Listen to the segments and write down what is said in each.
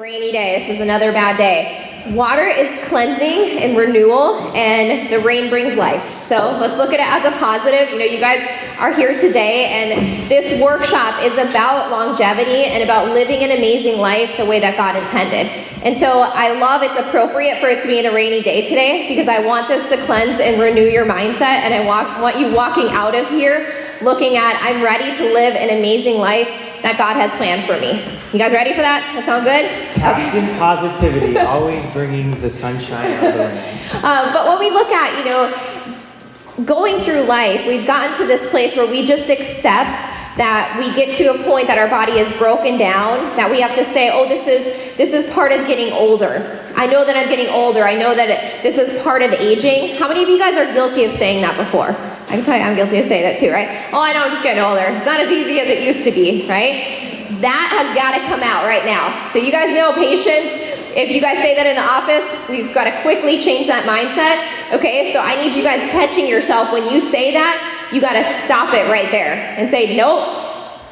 rainy day. This is another bad day. Water is cleansing and renewal, and the rain brings life. So let's look at it as a positive. You know, you guys are here today, and this workshop is about longevity and about living an amazing life the way that God intended. And so I love it's appropriate for it to be in a rainy day today, because I want this to cleanse and renew your mindset, and I want you walking out of here looking at, I'm ready to live an amazing life that God has planned for me. You guys ready for that? That sound good? Captain Positivity, always bringing the sunshine out of the rain. But when we look at, you know, going through life, we've gotten to this place where we just accept that we get to a point that our body is broken down, that we have to say, oh, this is part of getting older. I know that I'm getting older. I know that this is part of aging. How many of you guys are guilty of saying that before? I can tell you I'm guilty of saying that too, right? Oh, I know, I'm just getting older. It's not as easy as it used to be, right? That has got to come out right now. So you guys know patience. If you guys say that in the office, we've got to quickly change that mindset. Okay, so I need you guys catching yourself when you say that. You got to stop it right there and say, nope.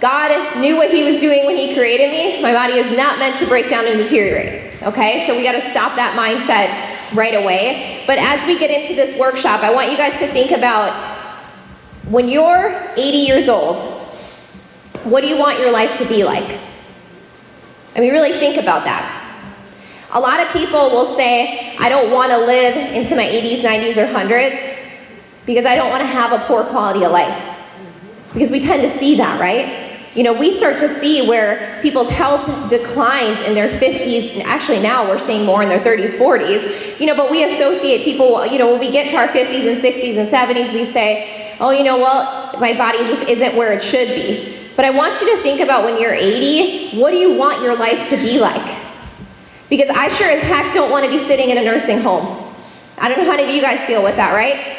God knew what he was doing when he created me. My body is not meant to break down and deteriorate. Okay, so we got to stop that mindset right away. But as we get into this workshop, I want you guys to think about when you're 80 years old, what do you want your life to be like? I mean, really think about that. A lot of people will say, I don't want to live into my 80s, 90s, or 100s because I don't want to have a poor quality of life. Because we tend to see that, right? You know, we start to see where people's health declines in their 50s, and actually now we're seeing more in their 30s, 40s. You know, but we associate people, you know, when we get to our 50s and 60s and 70s, we say, oh, you know, well, my body just isn't where it should be. But I want you to think about when you're 80, what do you want your life to be like? Because I sure as heck don't want to be sitting in a nursing home. I don't know how many of you guys feel with that, right?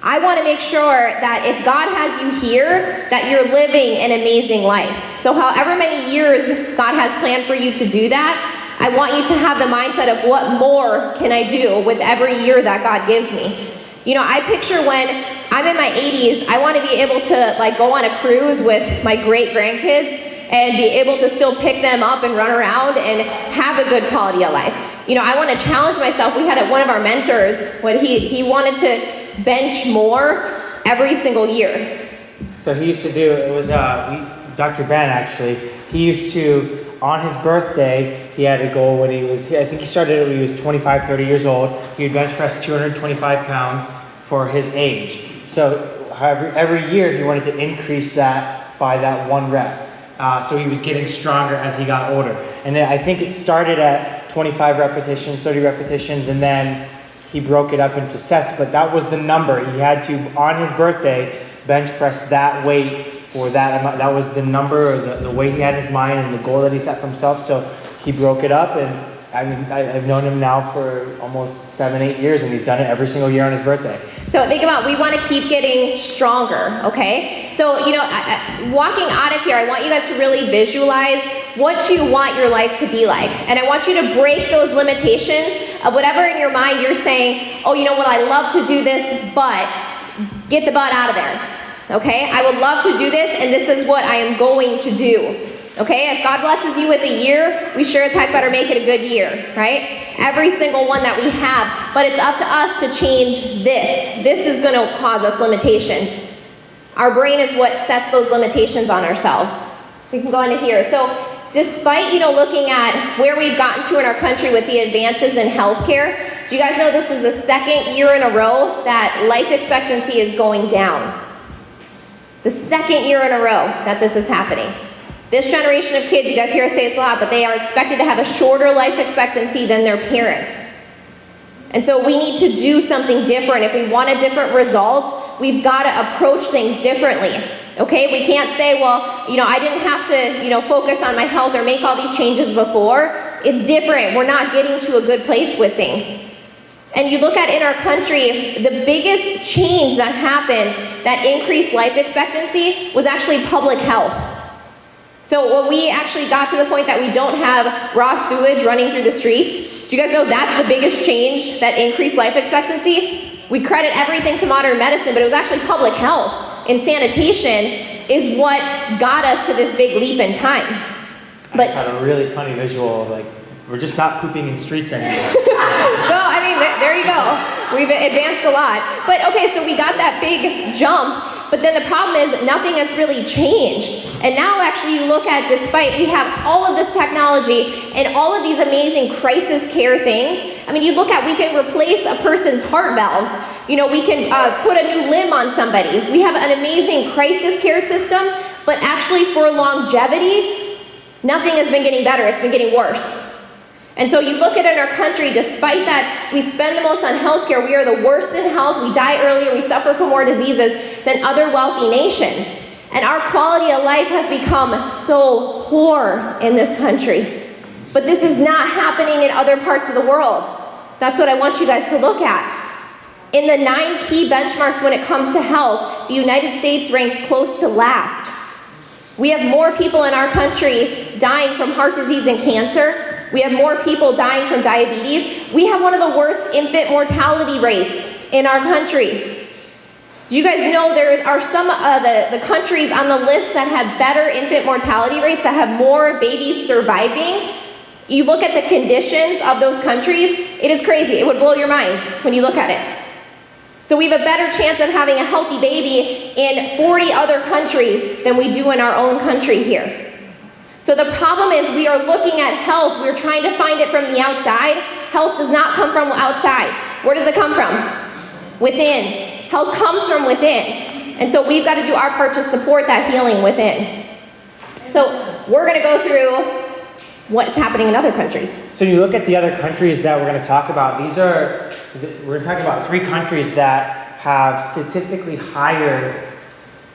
I want to make sure that if God has you here, that you're living an amazing life. So however many years God has planned for you to do that, I want you to have the mindset of what more can I do with every year that God gives me. You know, I picture when I'm in my 80s, I want to be able to like go on a cruise with my great grandkids and be able to still pick them up and run around and have a good quality of life. You know, I want to challenge myself. We had one of our mentors when he wanted to bench more every single year. So he used to do, it was Dr. Ben actually, he used to, on his birthday, he had a goal when I think he started when he was 25, 30 years old. He would bench press 225 pounds for his age. So every year he wanted to increase that by that one rep. So he was getting stronger as he got older. And then I think it started at 25 repetitions, 30 repetitions, and then he broke it up into sets, but that was the number. He had to, on his birthday, bench press that weight for that amount. That was the number, or the weight he had in his mind and the goal that he set for himself. So he broke it up, and I've known him now for almost 7-8 years, and he's done it every single year on his birthday. So think about, we want to keep getting stronger, okay? So, you know, walking out of here, I want you guys to really visualize what you want your life to be like. And I want you to break those limitations of whatever in your mind you're saying, oh, you know what, I love to do this, but get the butt out of there, okay? I would love to do this, and this is what I am going to do. Okay, if God blesses you with a year, we sure as heck better make it a good year, right? Every single one that we have, but it's up to us to change this. This is going to cause us limitations. Our brain is what sets those limitations on ourselves. We can go into here. So despite, you know, looking at where we've gotten to in our country with the advances in healthcare, do you guys know this is the second year in a row that life expectancy is going down? The second year in a row that this is happening. This generation of kids, you guys hear us say this a lot, but they are expected to have a shorter life expectancy than their parents. And so we need to do something different. If we want a different result, we've got to approach things differently. Okay, we can't say, well, you know, I didn't have to, you know, focus on my health or make all these changes before. It's different. We're not getting to a good place with things. And you look at in our country, the biggest change that happened that increased life expectancy was actually public health. So when we actually got to the point that we don't have raw sewage running through the streets, do you guys know that's the biggest change that increased life expectancy? We credit everything to modern medicine, but it was actually public health and sanitation is what got us to this big leap in time. I just had a really funny visual of like, we're just not pooping in streets anymore. So, I mean, there you go. We've advanced a lot. But okay, so we got that big jump, but then the problem is nothing has really changed. And now actually you look at, despite we have all of this technology and all of these amazing crisis care things, I mean, you look at, we can replace a person's heart valves. You know, we can put a new limb on somebody. We have an amazing crisis care system, but actually for longevity, nothing has been getting better, it's been getting worse. And so you look at in our country, despite that we spend the most on healthcare, we are the worst in health, we die earlier, we suffer from more diseases than other wealthy nations. And our quality of life has become so poor in this country. But this is not happening in other parts of the world. That's what I want you guys to look at. In the 9 key benchmarks when it comes to health, the United States ranks close to last. We have more people in our country dying from heart disease and cancer. We have more people dying from diabetes. We have one of the worst infant mortality rates in our country. Do you guys know there are some of the countries on the list that have better infant mortality rates, that have more babies surviving? You look at the conditions of those countries, it is crazy. It would blow your mind when you look at it. So we have a better chance of having a healthy baby in 40 other countries than we do in our own country here. So the problem is we are looking at health, we're trying to find it from the outside. Health does not come from outside. Where does it come from? Within. Health comes from within. And so we've got to do our part to support that healing within. So we're going to go through what's happening in other countries. So you look at the other countries that we're going to talk about, we're talking about 3 countries that have statistically higher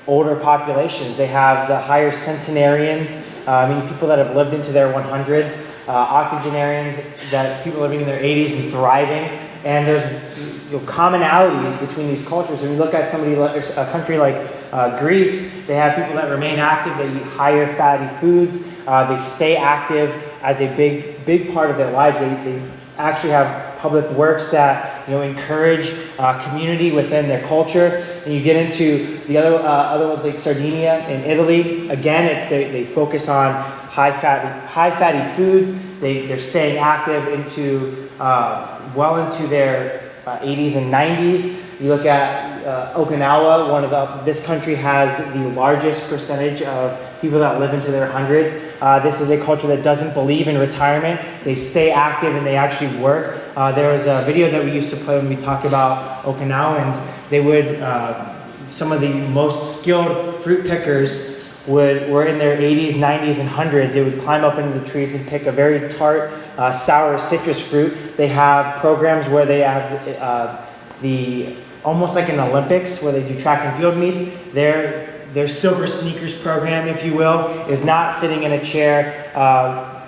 older populations. They have the higher centenarians, meaning people that have lived into their 100s, octogenarians, that people living in their 80s and thriving. And there's commonalities between these cultures. When you look at a country like Greece, they have people that remain active, they eat higher fatty foods, they stay active as a big part of their lives. They actually have public works that encourage community within their culture. And you get into the other ones like Sardinia in Italy. Again, they focus on high fatty foods. They're staying active into well into their 80s and 90s. You look at Okinawa. This country has the largest percentage of people that live into their hundreds. This is a culture that doesn't believe in retirement. They stay active and they actually work. There was a video that we used to play when we talk about Okinawans. They would, some of the most skilled fruit pickers were in their 80s, 90s, and 100s. They would climb up into the trees and pick a very tart, sour citrus fruit. They have programs where they have almost like an Olympics where they do track and field meets. Their Silver Sneakers program, if you will, is not sitting in a chair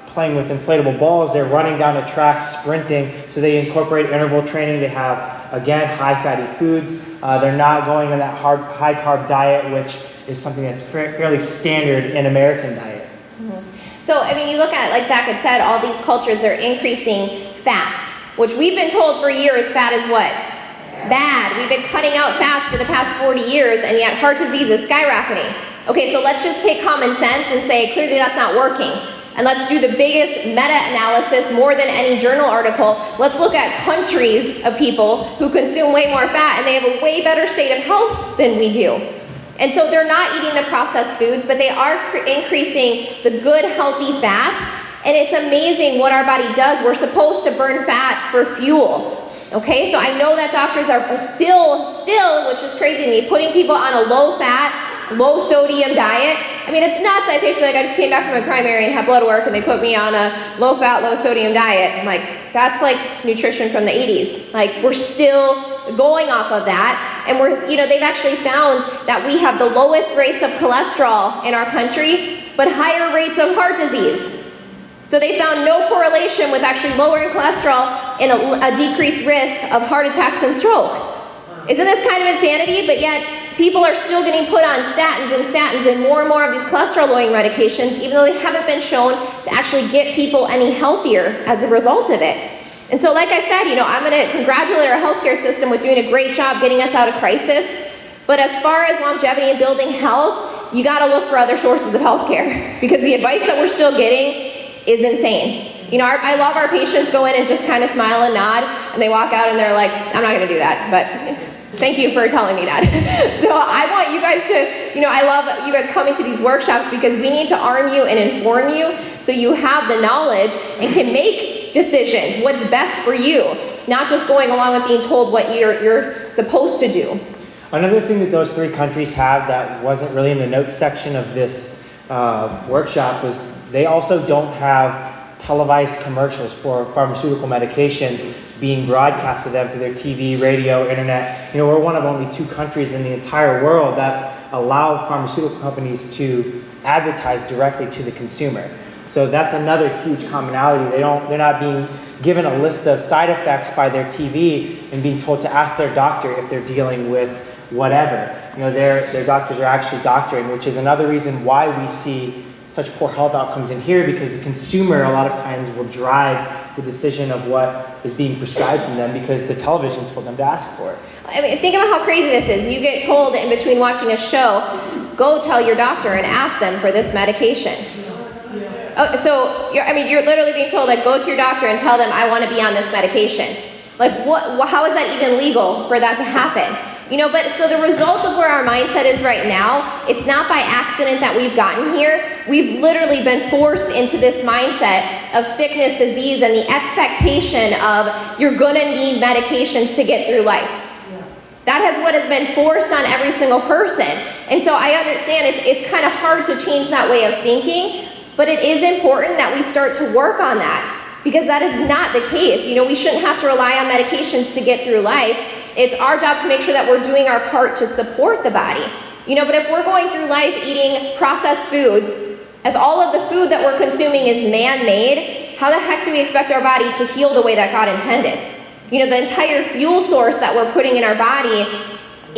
playing with inflatable balls. They're running down a track, sprinting. So they incorporate interval training. They have, again, high fatty foods. They're not going on that high carb diet, which is something that's fairly standard in American diet. Mm-hmm. So, I mean, you look at, like Zach had said, all these cultures are increasing fats, which we've been told for years fat is what? Bad. We've been cutting out fats for the past 40 years, and yet heart disease is skyrocketing. Okay, so let's just take common sense and say, clearly that's not working. And let's do the biggest meta-analysis, more than any journal article. Let's look at countries of people who consume way more fat, and they have a way better state of health than we do. And so they're not eating the processed foods, but they are increasing the good, healthy fats. And it's amazing what our body does. We're supposed to burn fat for fuel. Okay, so I know that doctors are still, which is crazy to me, putting people on a low-fat, low-sodium diet. I mean, it's nuts. I just came back from my primary and had blood work, and they put me on a low-fat, low-sodium diet. I'm like, that's like nutrition from the 80s. Like, we're still going off of that, and they've actually found that we have the lowest rates of cholesterol in our country, but higher rates of heart disease. So they found no correlation with actually lowering cholesterol and a decreased risk of heart attacks and stroke. Isn't this kind of insanity? But yet people are still getting put on statins and more of these cholesterol-lowering medications, even though they haven't been shown to actually get people any healthier as a result of it. And so like I said, I'm going to congratulate our healthcare system with doing a great job getting us out of crisis. But as far as longevity and building health, you gotta look for other sources of healthcare because the advice that we're still getting is insane. You know, I love our patients go in and just kind of smile and nod, and they walk out and they're like, I'm not gonna do that, but thank you for telling me that. So I want you guys to, you know, I love you guys coming to these workshops because we need to arm you and inform you so you have the knowledge and can make decisions, what's best for you, not just going along with being told what you're supposed to do. Another thing that those 3 countries have that wasn't really in the notes section of this workshop was they also don't have televised commercials for pharmaceutical medications being broadcast to them through their TV, radio, internet. You know, we're one of only 2 countries in the entire world that allow pharmaceutical companies to advertise directly to the consumer. So that's another huge commonality. They're not being given a list of side effects by their TV and being told to ask their doctor if they're dealing with whatever. You know, their doctors are actually doctoring, which is another reason why we see such poor health outcomes in here, because the consumer a lot of times will drive the decision of what is being prescribed from them because the television told them to ask for it. I mean, think about how crazy this is. You get told in between watching a show, go tell your doctor and ask them for this medication. Oh, so you're literally being told, like, go to your doctor and tell them I want to be on this medication. Like, what? How is that even legal for that to happen? You know, but so the result of where our mindset is right now, it's not by accident that we've gotten here. We've literally been forced into this mindset of sickness, disease, and the expectation of you're gonna need medications to get through life. That is what has been forced on every single person. And so I understand it's kind of hard to change that way of thinking, but it is important that we start to work on that, because that is not the case. You know, we shouldn't have to rely on medications to get through life. It's our job to make sure that we're doing our part to support the body. You know, but if we're going through life eating processed foods, if all of the food that we're consuming is man-made, how the heck do we expect our body to heal the way that God intended? You know, the entire fuel source that we're putting in our body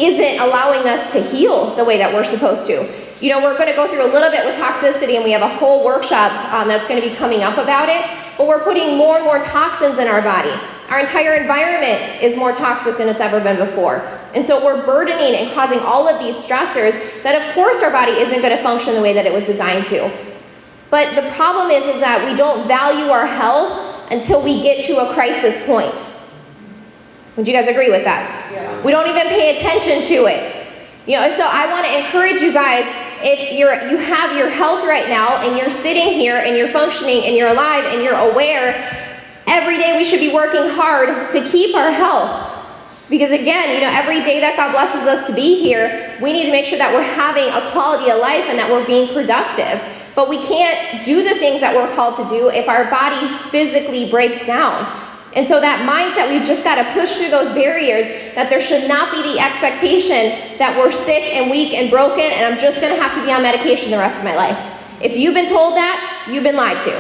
isn't allowing us to heal the way that we're supposed to. You know, we're going to go through a little bit with toxicity, and we have a whole workshop that's going to be coming up about it, but we're putting more and more toxins in our body. Our entire environment is more toxic than it's ever been before. And so we're burdening and causing all of these stressors that, of course, our body isn't going to function the way that it was designed to. But the problem is that we don't value our health until we get to a crisis point. Would you guys agree with that? Yeah. We don't even pay attention to it. You know, and so I want to encourage you guys, if you have your health right now and you're sitting here and you're functioning and you're alive and you're aware, every day we should be working hard to keep our health. Because again, you know, every day that God blesses us to be here, we need to make sure that we're having a quality of life and that we're being productive. But we can't do the things that we're called to do if our body physically breaks down. And so that mindset, we've just got to push through those barriers, that there should not be the expectation that we're sick and weak and broken and I'm just going to have to be on medication the rest of my life. If you've been told that, you've been lied to.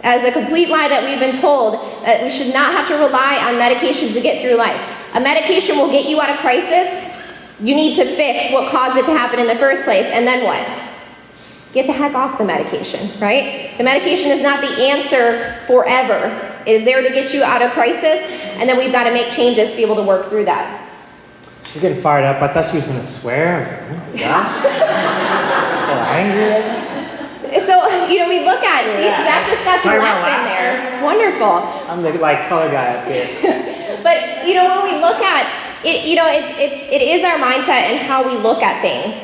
As a complete lie that we've been told that we should not have to rely on medication to get through life. A medication will get you out of crisis. You need to fix what caused it to happen in the first place, and then what? Get the heck off the medication, right? The medication is not the answer forever. It is there to get you out of crisis, and then we've got to make changes to be able to work through that. She's getting fired up. I thought she was going to swear. I was like, oh my gosh. So angry. So, you know, we look at it. See, Zach just got your laugh in there. Wonderful. I'm the color guy up here. But, you know, when we look at it, you know, it is our mindset and how we look at things.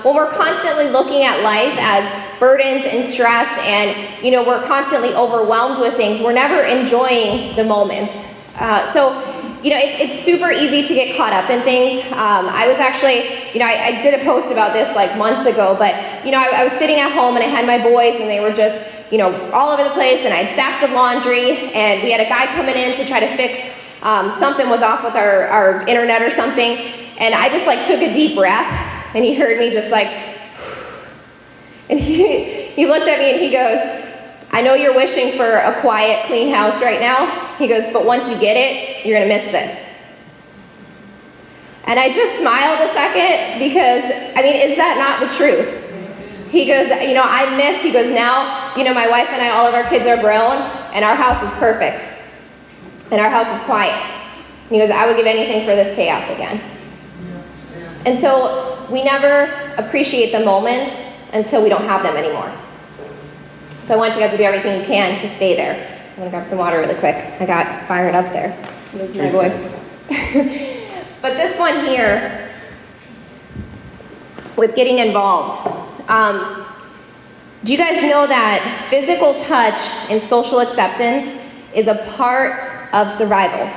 When we're constantly looking at life as burdens and stress and, you know, we're constantly overwhelmed with things, we're never enjoying the moments. You know, it's super easy to get caught up in things. I was actually, you know, I did a post about this like months ago, but, you know, I was sitting at home and I had my boys and they were just, you know, all over the place, and I had stacks of laundry, and we had a guy coming in to try to fix, something was off with our internet or something, and I just like took a deep breath, and he heard me just like, and he looked at me and he goes, I know you're wishing for a quiet, clean house right now. He goes, but once you get it, you're gonna miss this. And I just smiled a second because, I mean, is that not the truth? He goes, you know, he goes, now, you know, my wife and I, all of our kids are grown, and our house is perfect. And our house is quiet. He goes, I would give anything for this chaos again. And so we never appreciate the moments until we don't have them anymore. So I want you guys to do everything you can to stay there. I'm gonna grab some water really quick. I got fired up there. Losing my voice. But this one here, with getting involved. Do you guys know that physical touch and social acceptance is a part of survival?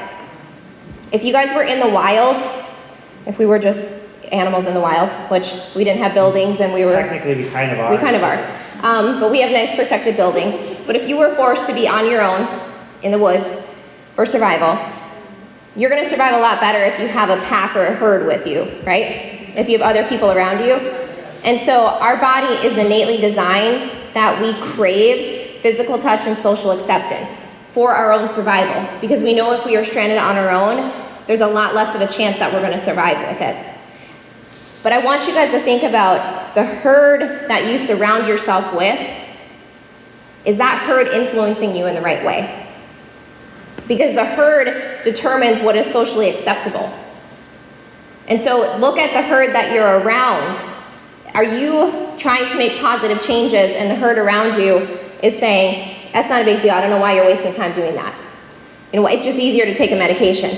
If you guys were in the wild, if we were just animals in the wild, which we didn't have buildings and we were... Technically, we kind of are. We kind of are. But we have nice protected buildings. But if you were forced to be on your own in the woods for survival, you're gonna survive a lot better if you have a pack or a herd with you, right? If you have other people around you. And so our body is innately designed that we crave physical touch and social acceptance for our own survival. Because we know if we are stranded on our own, there's a lot less of a chance that we're gonna survive with it. But I want you guys to think about the herd that you surround yourself with. Is that herd influencing you in the right way? Because the herd determines what is socially acceptable. And so look at the herd that you're around. Are you trying to make positive changes and the herd around you is saying, that's not a big deal, I don't know why you're wasting time doing that. You know, it's just easier to take a medication.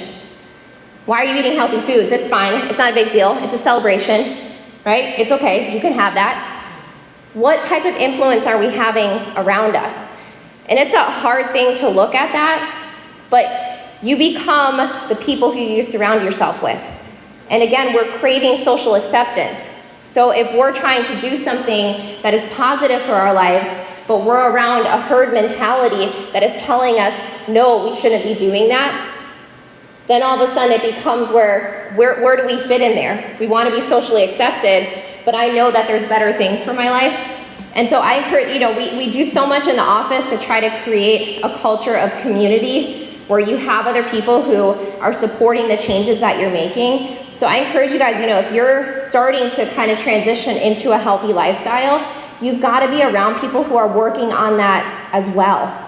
Why are you eating healthy foods? It's fine, it's not a big deal, it's a celebration, right? It's okay, you can have that. What type of influence are we having around us? And it's a hard thing to look at that, but you become the people who you surround yourself with. And again, we're craving social acceptance. So if we're trying to do something that is positive for our lives, but we're around a herd mentality that is telling us, no, we shouldn't be doing that, then all of a sudden it becomes where do we fit in there? We want to be socially accepted, but I know that there's better things for my life. And so I encourage, we do so much in the office to try to create a culture of community where you have other people who are supporting the changes that you're making. So I encourage you guys, if you're starting to kind of transition into a healthy lifestyle, you've got to be around people who are working on that as well.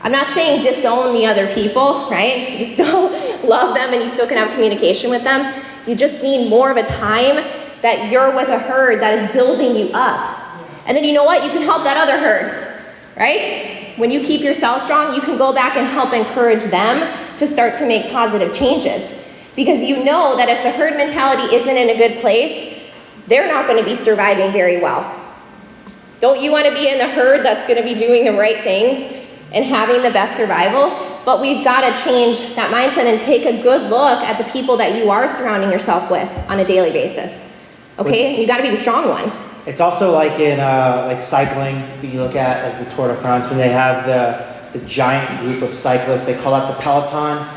I'm not saying disown the other people, right? You still love them and you still can have communication with them. You just need more of a time that you're with a herd that is building you up. And then you know what? You can help that other herd, right? When you keep yourself strong, you can go back and help encourage them to start to make positive changes. Because you know that if the herd mentality isn't in a good place, they're not going to be surviving very well. Don't you want to be in the herd that's going to be doing the right things and having the best survival? But we've got to change that mindset and take a good look at the people that you are surrounding yourself with on a daily basis. Okay? You got to be the strong one. It's also like in like cycling. You look at the Tour de France when they have the giant group of cyclists. They call that the peloton.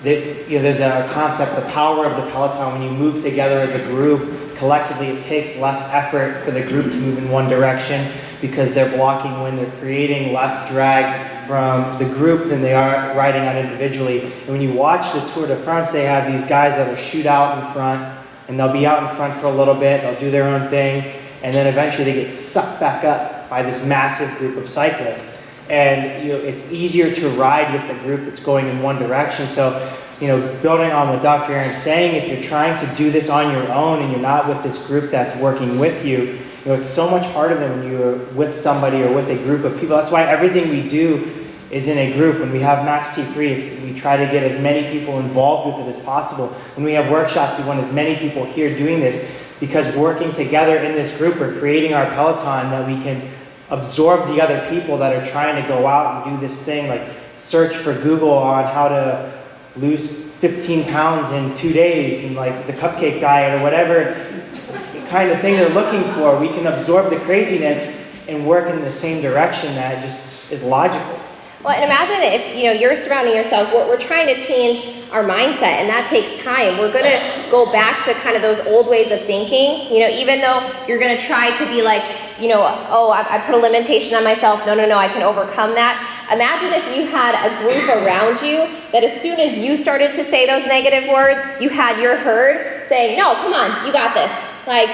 There's a concept, the power of the peloton. When you move together as a group, collectively, it takes less effort for the group to move in one direction because they're blocking wind. They're creating less drag from the group than they are riding out individually. And when you watch the Tour de France, they have these guys that will shoot out in front, and they'll be out in front for a little bit. They'll do their own thing, and then eventually they get sucked back up by this massive group of cyclists. And it's easier to ride with the group that's going in one direction. So, building on what Dr. Aaron's saying, if you're trying to do this on your own and you're not with this group that's working with you, it's so much harder than when you're with somebody or with a group of people. That's why everything we do is in a group. When we have Max T3, we try to get as many people involved with it as possible. When we have workshops, we want as many people here doing this, because working together in this group, we're creating our peloton that we can absorb the other people that are trying to go out and do this thing, like search for Google on how to lose 15 pounds in 2 days and like the cupcake diet or whatever kind of thing they're looking for. We can absorb the craziness and work in the same direction that just is logical. Well, and imagine if you're surrounding yourself, we're trying to change our mindset, and that takes time. We're going to go back to kind of those old ways of thinking, even though you're going to try to be like, oh, I put a limitation on myself. No, I can overcome that. Imagine if you had a group around you that as soon as you started to say those negative words, you had your herd saying, no, come on, you got this. Like,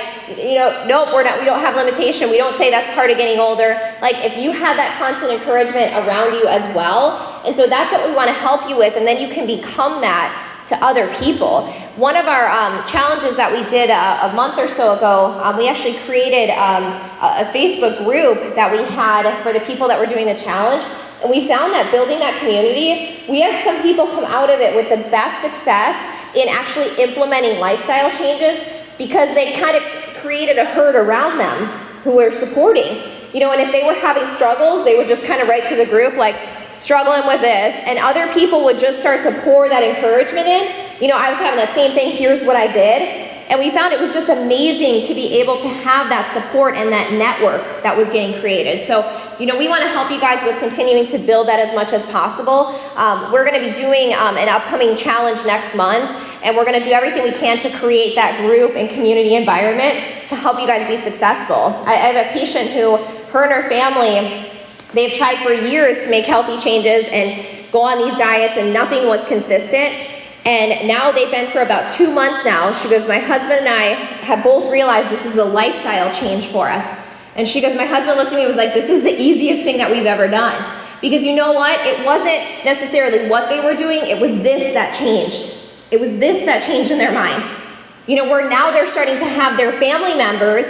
nope, we don't have limitation. We don't say that's part of getting older. Like, if you had that constant encouragement around you as well, and so that's what we want to help you with, and then you can become that to other people. One of our challenges that we did a month or so ago, we actually created a Facebook group that we had for the people that were doing the challenge. And we found that building that community, we had some people come out of it with the best success in actually implementing lifestyle changes because they kind of created a herd around them who were supporting. You know, and if they were having struggles, they would just kind of write to the group like, struggling with this, and other people would just start to pour that encouragement in. You know, I was having that same thing, here's what I did. And we found it was just amazing to be able to have that support and that network that was getting created. So, you know, we want to help you guys with continuing to build that as much as possible. We're going to be doing an upcoming challenge next month, and we're going to do everything we can to create that group and community environment to help you guys be successful. I have a patient who, her and her family, they've tried for years to make healthy changes and go on these diets, and nothing was consistent. And now they've been for about 2 months now. She goes, my husband and I have both realized this is a lifestyle change for us. And she goes, my husband looked at me and was like, this is the easiest thing that we've ever done. Because you know what? It wasn't necessarily what they were doing, it was this that changed. It was this that changed in their mind. You know, where now they're starting to have their family members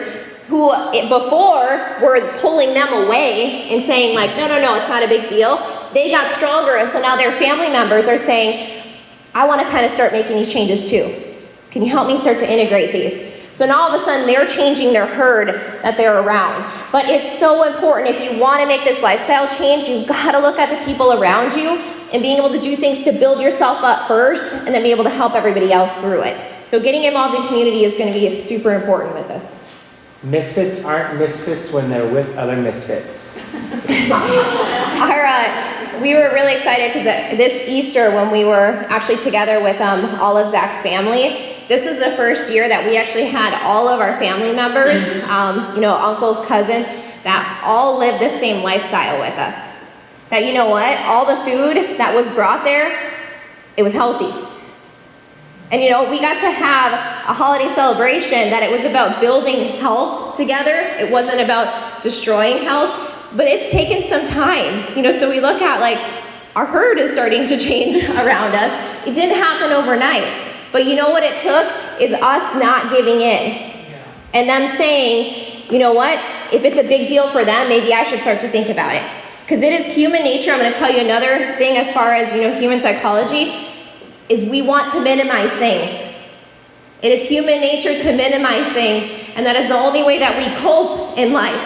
who before were pulling them away and saying like, no, it's not a big deal. They got stronger, and so now their family members are saying, I want to kind of start making these changes too. Can you help me start to integrate these? So now all of a sudden they're changing their herd that they're around. But it's so important, if you want to make this lifestyle change, you've got to look at the people around you and being able to do things to build yourself up first and then be able to help everybody else through it. So getting involved in community is going to be super important with this. Misfits aren't misfits when they're with other misfits. We were really excited because this Easter, when we were actually together with all of Zach's family, this was the first year that we actually had all of our family members, you know, uncles, cousins, that all lived the same lifestyle with us. That, you know what, all the food that was brought there, it was healthy. And you know, we got to have a holiday celebration that it was about building health together. It wasn't about destroying health, but it's taken some time. You know, so we look at like, our herd is starting to change around us. It didn't happen overnight. But you know what it took is us not giving in. And them saying, you know what, if it's a big deal for them, maybe I should start to think about it. Because it is human nature. I'm going to tell you another thing as far as, you know, human psychology, is we want to minimize things. It is human nature to minimize things, and that is the only way that we cope in life.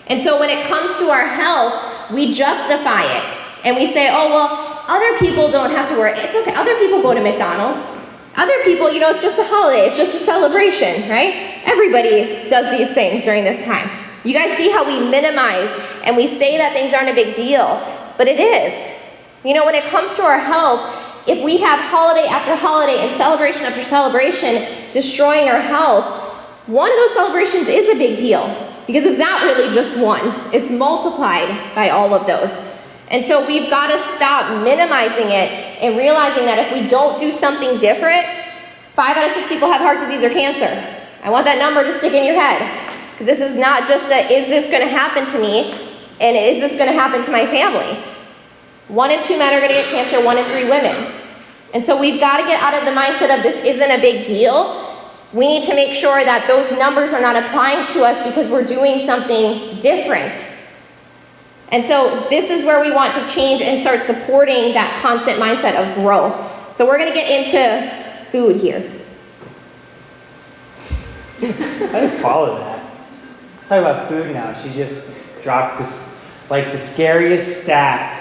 And so when it comes to our health, we justify it. And we say, oh, well, other people don't have to worry. It's okay. Other people go to McDonald's. Other people, you know, it's just a holiday. It's just a celebration, right? Everybody does these things during this time. You guys see how we minimize and we say that things aren't a big deal, but it is. You know, when it comes to our health, if we have holiday after holiday and celebration after celebration destroying our health, one of those celebrations is a big deal because it's not really just one. It's multiplied by all of those. And so we've got to stop minimizing it and realizing that if we don't do something different, 5 out of 6 people have heart disease or cancer. I want that number to stick in your head. Because this is not just a, is this going to happen to me? And is this going to happen to my family? 1 in 2 men are going to get cancer, 1 in 3 women. And so we've got to get out of the mindset of this isn't a big deal. We need to make sure that those numbers are not applying to us because we're doing something different. And so this is where we want to change and start supporting that constant mindset of growth. So we're going to get into food here. I didn't follow that. Let's talk about food now. She just dropped this, like the scariest stat,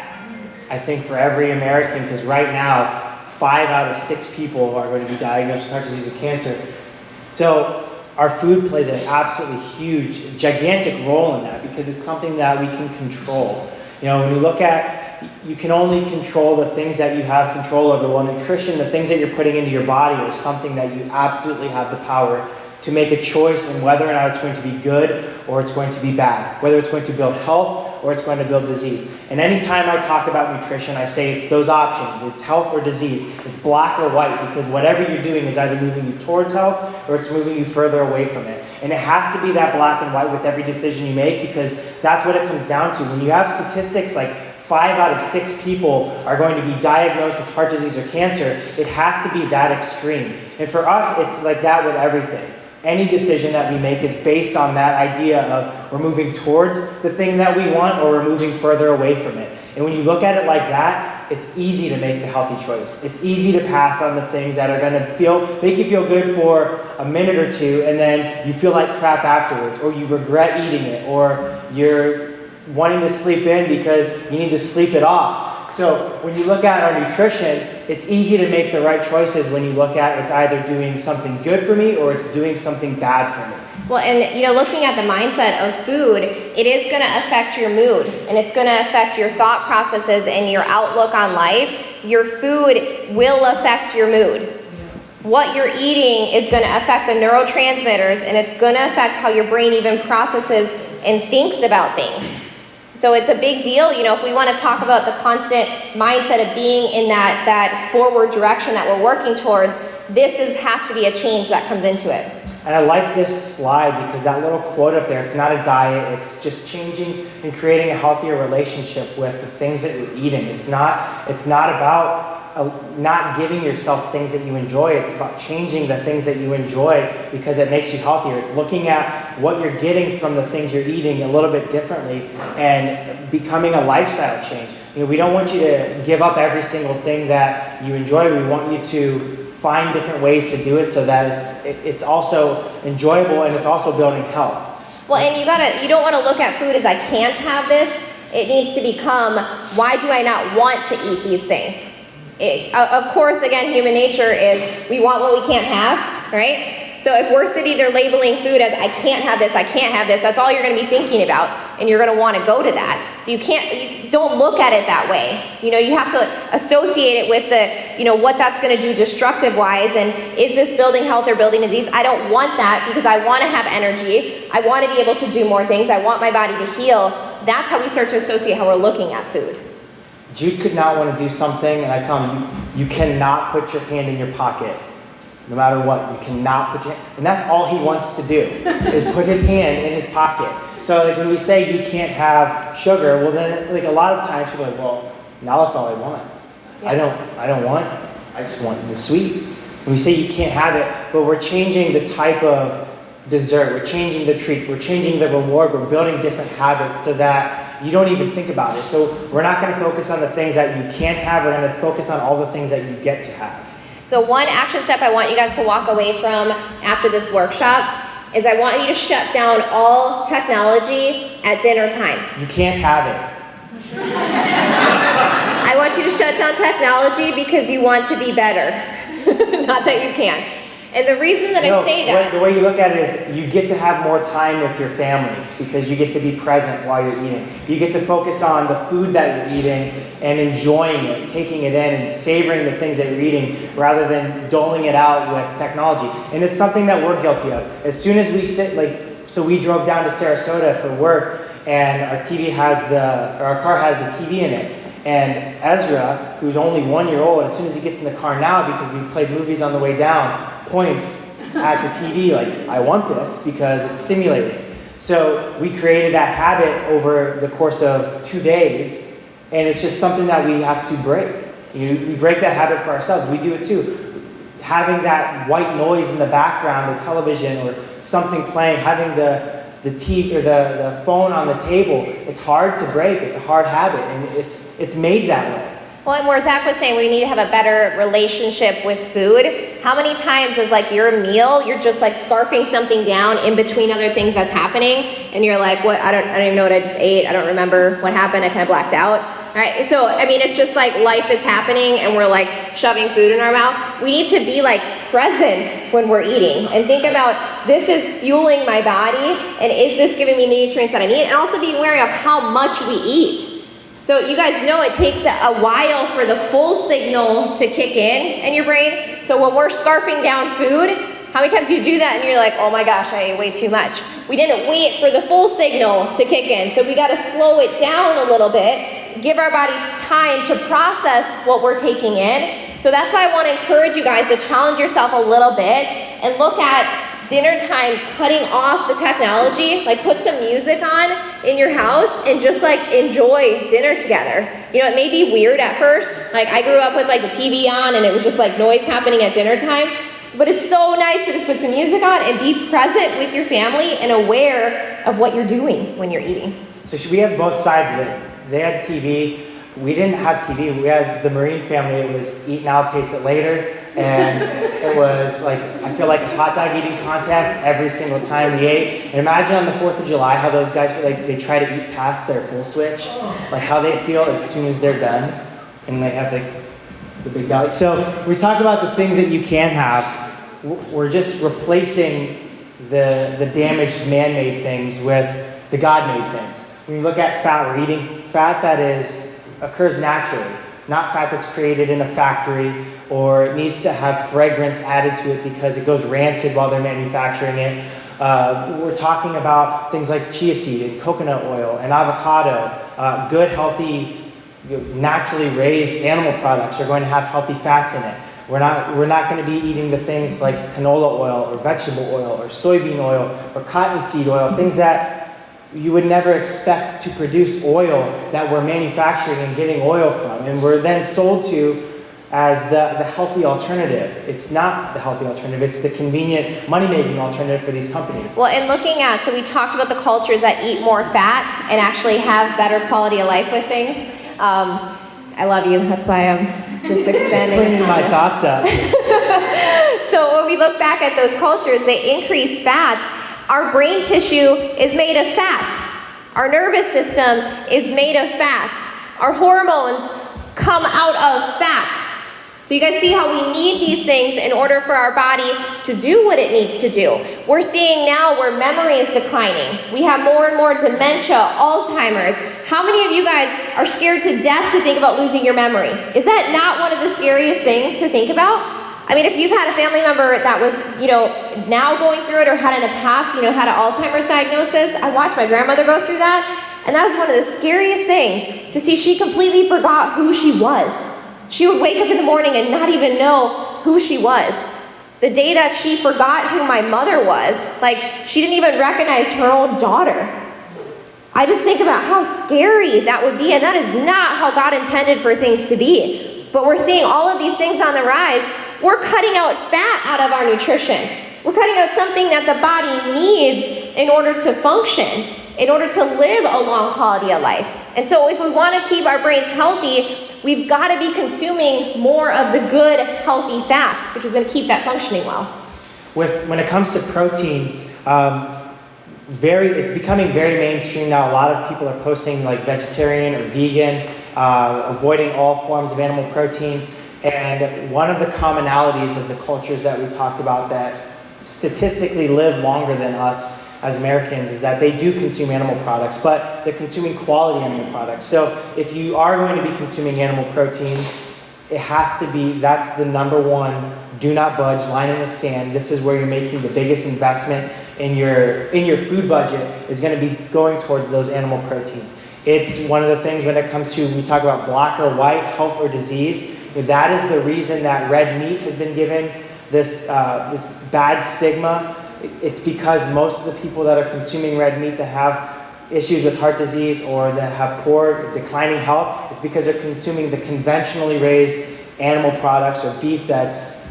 I think, for every American, because right now, 5 out of 6 people are going to be diagnosed with heart disease or cancer. So our food plays an absolutely huge, gigantic role in that because it's something that we can control. You know, when you look at, you can only control the things that you have control over. Well, nutrition, the things that you're putting into your body are something that you absolutely have the power to make a choice in whether or not it's going to be good or it's going to be bad, whether it's going to build health or it's going to build disease. And anytime I talk about nutrition, I say it's those options. It's health or disease. It's black or white, because whatever you're doing is either moving you towards health or it's moving you further away from it. And it has to be that black and white with every decision you make, because that's what it comes down to. When you have statistics like 5 out of 6 people are going to be diagnosed with heart disease or cancer, it has to be that extreme. And for us, it's like that with everything. Any decision that we make is based on that idea of we're moving towards the thing that we want or we're moving further away from it. And when you look at it like that, it's easy to make the healthy choice. It's easy to pass on the things that are going to make you feel good for a minute or two, and then you feel like crap afterwards, or you regret eating it, or you're wanting to sleep in because you need to sleep it off. So when you look at our nutrition, it's easy to make the right choices when you look at it's either doing something good for me or it's doing something bad for me. Well, and looking at the mindset of food, it is going to affect your mood, and it's going to affect your thought processes and your outlook on life. Your food will affect your mood. What you're eating is going to affect the neurotransmitters, and it's going to affect how your brain even processes and thinks about things. So it's a big deal, if we want to talk about the constant mindset of being in that forward direction that we're working towards, has to be a change that comes into it. And I like this slide because that little quote up there, it's not a diet, it's just changing and creating a healthier relationship with the things that you're eating. It's not about not giving yourself things that you enjoy, it's about changing the things that you enjoy because it makes you healthier. It's looking at what you're getting from the things you're eating a little bit differently and becoming a lifestyle change. We don't want you to give up every single thing that you enjoy. We want you to find different ways to do it so that it's also enjoyable and it's also building health. Well, and you don't want to look at food as I can't have this. It needs to become, why do I not want to eat these things? Of course, again, human nature is we want what we can't have, right? So if we're sitting there labeling food as I can't have this, that's all you're going to be thinking about, and you're going to want to go to that. So you don't look at it that way. You have to associate it with what that's going to do destructive-wise, and is this building health or building disease? I don't want that because I want to have energy. I want to be able to do more things. I want my body to heal. That's how we start to associate how we're looking at food. Jude could not want to do something, and I tell him, you cannot put your hand in your pocket. No matter what, you cannot put your hand, and that's all he wants to do, is put his hand in his pocket. So when we say you can't have sugar, well then, a lot of times people are like, well, now that's all I want. Yeah. I don't want it. I just want the sweets. And we say you can't have it, but we're changing the type of dessert, we're changing the treat, we're changing the reward, we're building different habits so that you don't even think about it. So we're not going to focus on the things that you can't have, we're going to focus on all the things that you get to have. So one action step I want you guys to walk away from after this workshop is I want you to shut down all technology at dinner time. You can't have it. I want you to shut down technology because you want to be better, not that you can't. And the reason that I say that... The way you look at it is you get to have more time with your family because you get to be present while you're eating. You get to focus on the food that you're eating and enjoying it, taking it in and savoring the things that you're eating rather than doling it out with technology. And it's something that we're guilty of. As soon as we so we drove down to Sarasota for work and our car has the TV in it. And Ezra, who's only 1 year old, as soon as he gets in the car now, because we played movies on the way down, points at the TV like, I want this because it's stimulating. So we created that habit over the course of 2 days, and it's just something that we have to break. We break that habit for ourselves. We do it too. Having that white noise in the background, the television or something playing, having the TV or the phone on the table, it's hard to break. It's a hard habit, and it's made that way. Well, and where Zach was saying we need to have a better relationship with food, how many times is your meal, you're just scarfing something down in between other things that's happening, and you're like, what, I don't even know what I just ate, I don't remember what happened, I kind of blacked out. Right? So, it's just life is happening and we're shoving food in our mouth. We need to be present when we're eating and think about, this is fueling my body, and is this giving me the nutrients that I need? And also be wary of how much we eat. So you guys know it takes a while for the full signal to kick in your brain. So when we're scarfing down food, how many times do you do that and you're like, oh my gosh, I ate way too much. We didn't wait for the full signal to kick in. So we got to slow it down a little bit, give our body time to process what we're taking in. So that's why I want to encourage you guys to challenge yourself a little bit and look at, dinner time, cutting off the technology, like put some music on in your house and just like enjoy dinner together. You know, it may be weird at first. Like I grew up with like the TV on and it was just like noise happening at dinner time. But it's so nice to just put some music on and be present with your family and aware of what you're doing when you're eating. So we have both sides of it. They had TV. We didn't have TV. We had the Marine family. It was eat now, taste it later. And it was like, I feel like a hot dog eating contest every single time we ate. And imagine on the 4th of July how those guys feel like they try to eat past their full switch. Like how they feel as soon as they're done. And they have the big belly. So we talk about the things that you can have. We're just replacing the damaged man-made things with the God-made things. When you look at fat, we're eating fat that occurs naturally, not fat that's created in a factory or it needs to have fragrance added to it because it goes rancid while they're manufacturing it. We're talking about things like chia seed and coconut oil and avocado. Good, healthy, naturally raised animal products are going to have healthy fats in it. We're not going to be eating the things like canola oil or vegetable oil or soybean oil or cottonseed oil, things that you would never expect to produce oil that we're manufacturing and getting oil from. And we're then sold to as the healthy alternative. It's not the healthy alternative, it's the convenient money-making alternative for these companies. Well, and looking at, so we talked about the cultures that eat more fat and actually have better quality of life with things. I love you, that's why I'm just expanding. Cleaning my thoughts up. So when we look back at those cultures, they increase fats. Our brain tissue is made of fat. Our nervous system is made of fat. Our hormones come out of fat. So you guys see how we need these things in order for our body to do what it needs to do. We're seeing now where memory is declining. We have more and more dementia, Alzheimer's. How many of you guys are scared to death to think about losing your memory? Is that not one of the scariest things to think about? I mean, if you've had a family member that was, now going through it or had in the past, had an Alzheimer's diagnosis, I watched my grandmother go through that, and that was one of the scariest things to see. She completely forgot who she was. She would wake up in the morning and not even know who she was. The day that she forgot who my mother was, like she didn't even recognize her own daughter. I just think about how scary that would be, and that is not how God intended for things to be. But we're seeing all of these things on the rise. We're cutting out fat out of our nutrition. We're cutting out something that the body needs in order to function, in order to live a long quality of life. And so if we want to keep our brains healthy, we've got to be consuming more of the good, healthy fats, which is going to keep that functioning well. When it comes to protein, it's becoming very mainstream now. A lot of people are posting like vegetarian or vegan, avoiding all forms of animal protein. And one of the commonalities of the cultures that we talked about that statistically live longer than us as Americans is that they do consume animal products, but they're consuming quality animal products. So if you are going to be consuming animal protein, it has to be, that's the number one, do not budge, line in the sand. This is where you're making the biggest investment in your food budget is going to be going towards those animal proteins. It's one of the things when it comes to, we talk about black or white, health or disease. That is the reason that red meat has been given this bad stigma. It's because most of the people that are consuming red meat that have issues with heart disease or that have poor, declining health, it's because they're consuming the conventionally raised animal products or beef that's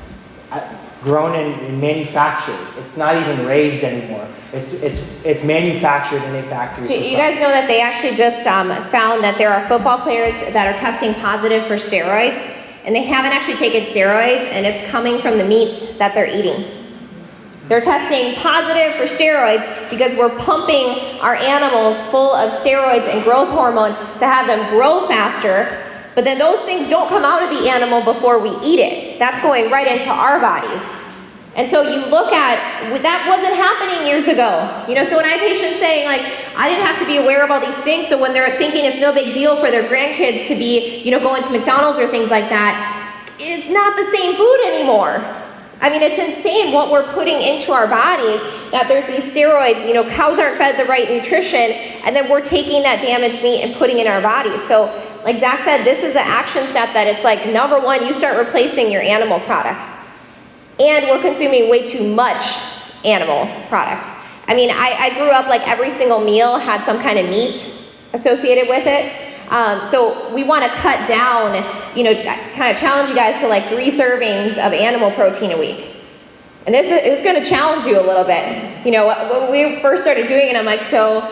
grown and manufactured. It's not even raised anymore. It's manufactured in a factory. So you guys know that they actually just found that there are football players that are testing positive for steroids, and they haven't actually taken steroids, and it's coming from the meats that they're eating. They're testing positive for steroids because we're pumping our animals full of steroids and growth hormone to have them grow faster, but then those things don't come out of the animal before we eat it. That's going right into our bodies. And so you look at, that wasn't happening years ago. So when I have patients saying like, I didn't have to be aware of all these things, so when they're thinking it's no big deal for their grandkids to be, going to McDonald's or things like that, it's not the same food anymore. I mean, it's insane what we're putting into our bodies, that there's these steroids, cows aren't fed the right nutrition, and then we're taking that damaged meat and putting it in our bodies. So, like Zach said, this is an action step that it's like, number one, you start replacing your animal products. And we're consuming way too much animal products. I mean, I grew up like every single meal had some kind of meat associated with it. So we want to cut down, kind of challenge you guys to like 3 servings of animal protein a week. And it's going to challenge you a little bit. When we first started doing it, I'm like, so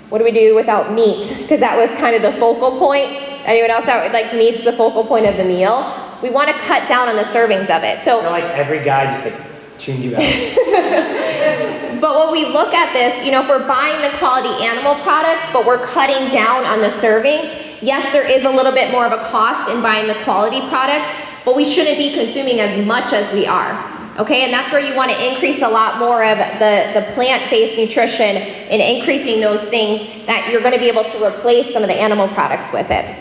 what do we do without meat? Because that was kind of the focal point. Anyone else out, like meat's the focal point of the meal? We want to cut down on the servings of it. So I feel like every guy just like tuned you out. But when we look at this, if we're buying the quality animal products, but we're cutting down on the servings, yes, there is a little bit more of a cost in buying the quality products, but we shouldn't be consuming as much as we are. Okay, and that's where you want to increase a lot more of the plant-based nutrition and increasing those things that you're going to be able to replace some of the animal products with it.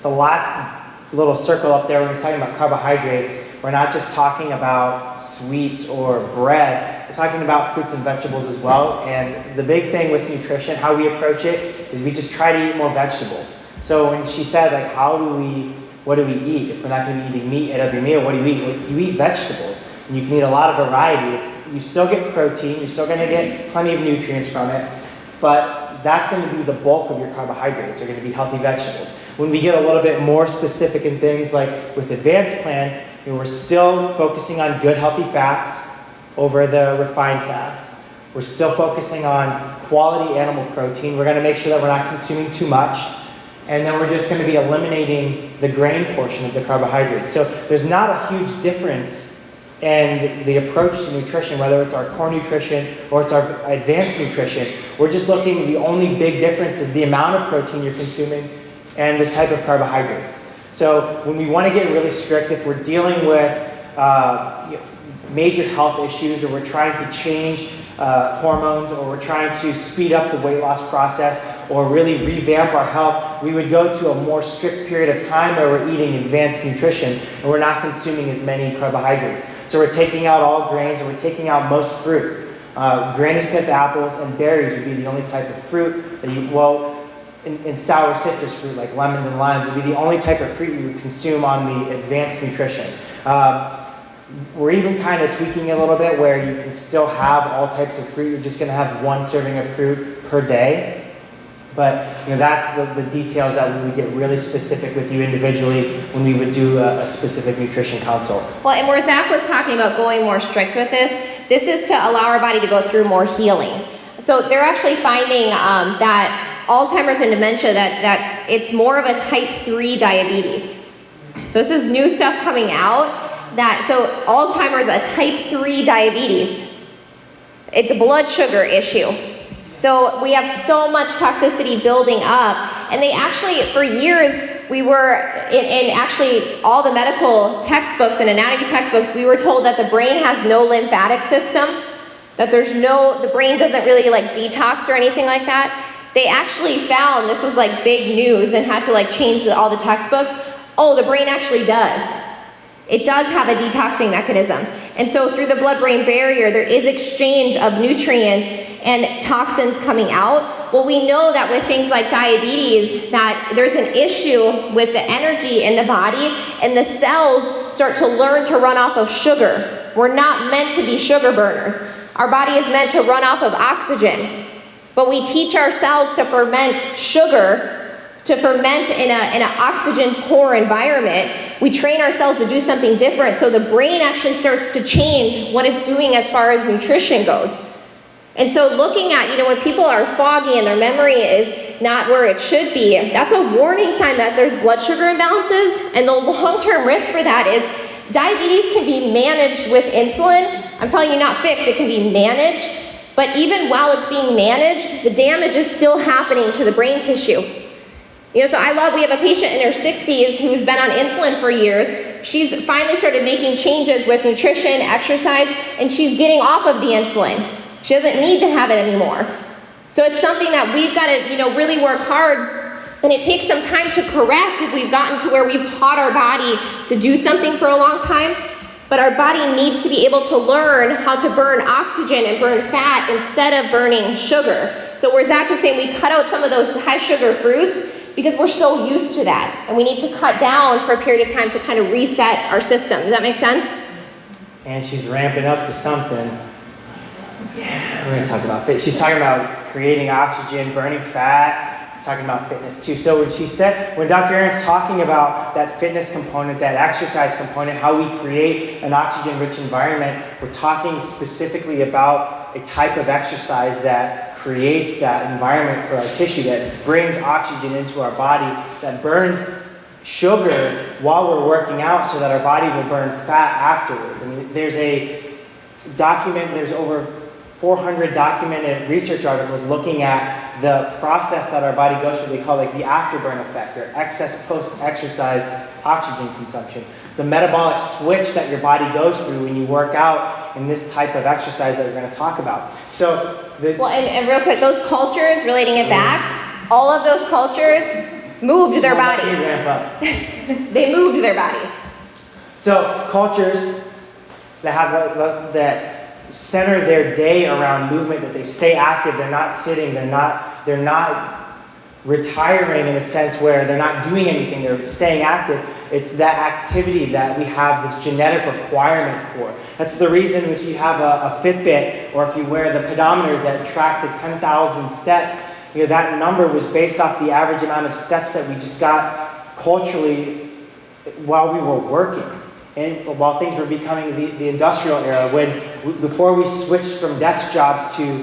The last little circle up there, when we're talking about carbohydrates, we're not just talking about sweets or bread, we're talking about fruits and vegetables as well. And the big thing with nutrition, how we approach it, is we just try to eat more vegetables. So when she said, like, what do we eat? If we're not going to be eating meat at every meal, what do you eat? Well, you eat vegetables. And you can eat a lot of variety. You still get protein, you're still going to get plenty of nutrients from it, but that's going to be the bulk of your carbohydrates, are going to be healthy vegetables. When we get a little bit more specific in things like with Advanced Plan, we're still focusing on good healthy fats over the refined fats. We're still focusing on quality animal protein. We're going to make sure that we're not consuming too much. And then we're just going to be eliminating the grain portion of the carbohydrates. So there's not a huge difference in the approach to nutrition, whether it's our core nutrition or it's our advanced nutrition. We're just looking, the only big difference is the amount of protein you're consuming and the type of carbohydrates. So when we want to get really strict, if we're dealing with major health issues, or we're trying to change hormones, or we're trying to speed up the weight loss process, or really revamp our health, we would go to a more strict period of time where we're eating advanced nutrition and we're not consuming as many carbohydrates. So we're taking out all grains and we're taking out most fruit. Granny Smith apples and berries would be the only type of fruit that in sour citrus fruit like lemons and limes would be the only type of fruit you would consume on the advanced nutrition. We're even kind of tweaking a little bit where you can still have all types of fruit. You're just going to have 1 serving of fruit per day. But that's the details that we would get really specific with you individually when we would do a specific nutrition consult. Well, and where Zach was talking about going more strict with this is to allow our body to go through more healing. So they're actually finding that Alzheimer's and dementia, that it's more of a type 3 diabetes. So this is new stuff coming out. So Alzheimer's, a type 3 diabetes. It's a blood sugar issue. So we have so much toxicity building up, and they actually, for years, we were, in actually all the medical textbooks and anatomy textbooks, we were told that the brain has no lymphatic system, that the brain doesn't really like detox or anything like that. They actually found, this was like big news and had to like change all the textbooks, the brain actually does. It does have a detoxing mechanism. And so through the blood-brain barrier, there is exchange of nutrients and toxins coming out. Well, we know that with things like diabetes, that there's an issue with the energy in the body, and the cells start to learn to run off of sugar. We're not meant to be sugar burners. Our body is meant to run off of oxygen. But we teach our cells to ferment sugar, to ferment in an oxygen-poor environment. We train ourselves to do something different, so the brain actually starts to change what it's doing as far as nutrition goes. And so looking at, when people are foggy and their memory is not where it should be, that's a warning sign that there's blood sugar imbalances, and the long-term risk for that is diabetes can be managed with insulin. I'm telling you, not fixed, it can be managed, but even while it's being managed, the damage is still happening to the brain tissue. So we have a patient in her 60s who's been on insulin for years. She's finally started making changes with nutrition, exercise, and she's getting off of the insulin. She doesn't need to have it anymore. So it's something that we've got to, really work hard, and it takes some time to correct if we've gotten to where we've taught our body to do something for a long time. But our body needs to be able to learn how to burn oxygen and burn fat instead of burning sugar. So where Zach was saying, we cut out some of those high sugar fruits, because we're so used to that, and we need to cut down for a period of time to kind of reset our system. Does that make sense? And she's ramping up to something. We're going to talk about fit. She's talking about creating oxygen, burning fat, talking about fitness too. So when Dr. Aaron's talking about that fitness component, that exercise component, how we create an oxygen-rich environment, we're talking specifically about a type of exercise that creates that environment for our tissue, that brings oxygen into our body, that burns sugar while we're working out so that our body will burn fat afterwards. I mean, there's over 400 documented research articles looking at the process that our body goes through. They call it the afterburn effect, or excess post-exercise oxygen consumption. The metabolic switch that your body goes through when you work out in this type of exercise that we're going to talk about. And real quick, those cultures, relating it back, all of those cultures moved their bodies. They moved their bodies. So cultures that center their day around movement, that they stay active, they're not sitting, they're not retiring in a sense where they're not doing anything, they're staying active. It's that activity that we have this genetic requirement for. That's the reason if you have a Fitbit, or if you wear the pedometers that track the 10,000 steps, that number was based off the average amount of steps that we just got culturally while we were working. And while things were becoming the industrial era, before we switched from desk jobs to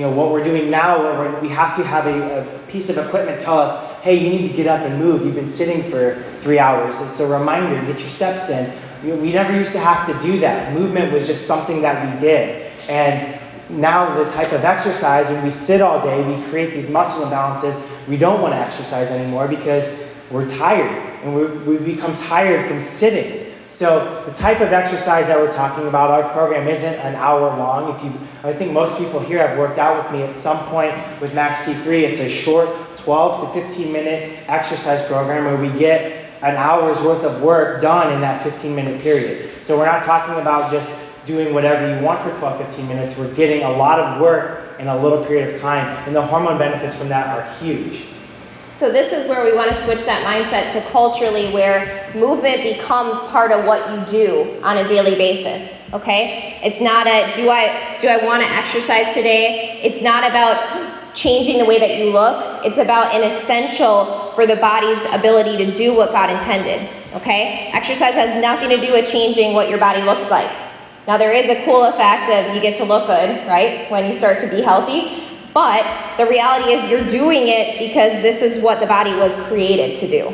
what we're doing now, where we have to have a piece of equipment tell us, hey, you need to get up and move. You've been sitting for 3 hours. It's a reminder, get your steps in. We never used to have to do that. Movement was just something that we did. And now the type of exercise, when we sit all day, we create these muscle imbalances. We don't want to exercise anymore because we're tired, and we become tired from sitting. So the type of exercise that we're talking about, our program isn't an hour long. I think most people here have worked out with me at some point with Max T3. It's a short 12 to 15 minute exercise program where we get an hour's worth of work done in that 15-minute period. So we're not talking about just doing whatever you want for 12, 15 minutes. We're getting a lot of work in a little period of time, and the hormone benefits from that are huge. So this is where we want to switch that mindset to culturally, where movement becomes part of what you do on a daily basis, okay? It's not do I want to exercise today? It's not about changing the way that you look. It's about an essential for the body's ability to do what God intended, okay? Exercise has nothing to do with changing what your body looks like. Now there is a cool effect of you get to look good, right, when you start to be healthy. But the reality is you're doing it because this is what the body was created to do.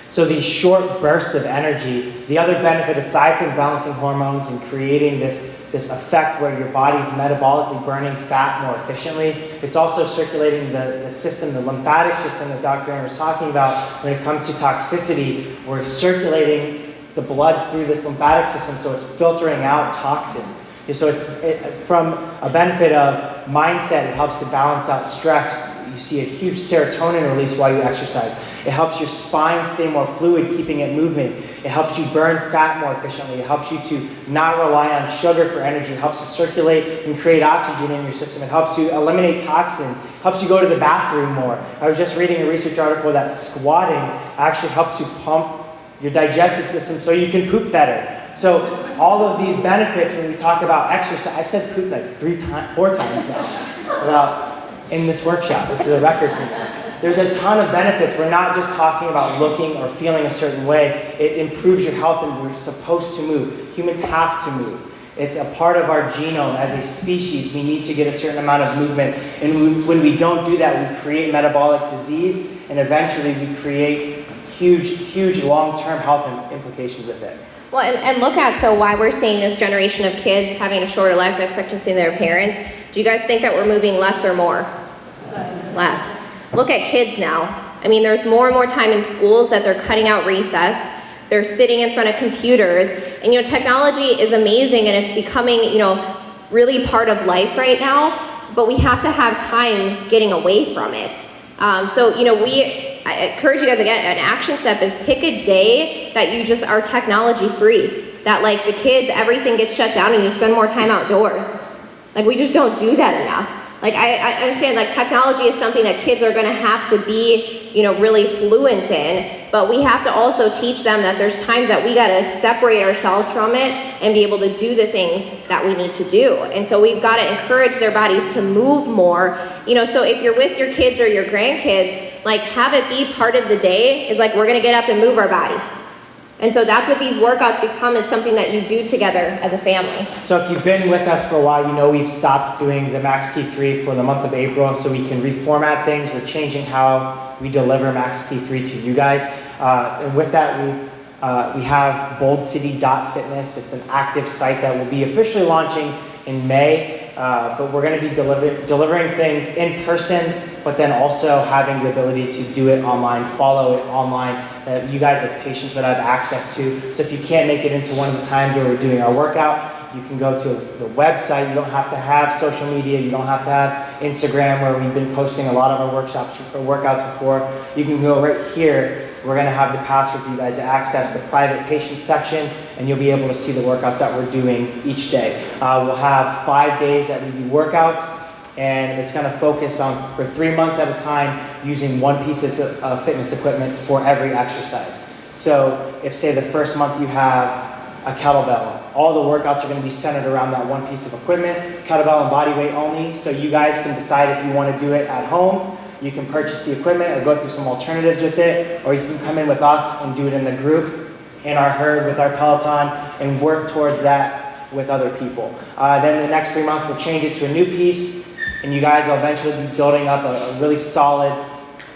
So these short bursts of energy, the other benefit aside from balancing hormones and creating this effect where your body's metabolically burning fat more efficiently, it's also circulating the system, the lymphatic system that Dr. Aaron was talking about. When it comes to toxicity, we're circulating the blood through this lymphatic system, so it's filtering out toxins. So from a benefit of mindset, it helps to balance out stress. You see a huge serotonin release while you exercise. It helps your spine stay more fluid, keeping it moving. It helps you burn fat more efficiently. It helps you to not rely on sugar for energy. It helps to circulate and create oxygen in your system. It helps you eliminate toxins. It helps you go to the bathroom more. I was just reading a research article that squatting actually helps you pump your digestive system so you can poop better. So all of these benefits, when we talk about exercise, I've said poop like 4 times now in this workshop. This is a record for me. There's a ton of benefits. We're not just talking about looking or feeling a certain way. It improves your health, and we're supposed to move. Humans have to move. It's a part of our genome. As a species, we need to get a certain amount of movement. And when we don't do that, we create metabolic disease, and eventually we create huge long-term health implications with it. Well, and look at, so why we're seeing this generation of kids having a shorter life expectancy than their parents. Do you guys think that we're moving less or more? Less. Look at kids now. I mean, there's more and more time in schools that they're cutting out recess. They're sitting in front of computers. And, technology is amazing, and it's becoming, really part of life right now. But we have to have time getting away from it. I encourage you guys, again, an action step is pick a day that you just are technology free. That like the kids, everything gets shut down and you spend more time outdoors. Like we just don't do that enough. Like I understand like technology is something that kids are gonna have to be, really fluent in, but we have to also teach them that there's times that we gotta separate ourselves from it and be able to do the things that we need to do. And so we've gotta encourage their bodies to move more. So if you're with your kids or your grandkids, like have it be part of the day is like, we're gonna get up and move our body. And so that's what these workouts become, is something that you do together as a family. So if you've been with us for a while, we've stopped doing the Max T3 for the month of April so we can reformat things. We're changing how we deliver Max T3 to you guys. And with that, we have boldcity.fitness. It's an active site that will be officially launching in May. But we're going to be delivering things in person, but then also having the ability to do it online, follow it online, that you guys as patients would have access to. So if you can't make it into one of the times where we're doing our workout, you can go to the website. You don't have to have social media. You don't have to have Instagram, where we've been posting a lot of our workshops or workouts before. You can go right here. We're going to have the password for you guys to access the private patient section, and you'll be able to see the workouts that we're doing each day. We'll have 5 days that we do workouts, and it's going to focus on, for 3 months at a time, using one piece of fitness equipment for every exercise. So if, say, the first month you have a kettlebell, all the workouts are going to be centered around that one piece of equipment, kettlebell and body weight only, so you guys can decide if you want to do it at home. You can purchase the equipment or go through some alternatives with it, or you can come in with us and do it in the group, in our herd, with our Peloton, and work towards that with other people. Then the next 3 months we'll change it to a new piece, and you guys will eventually be building up a really solid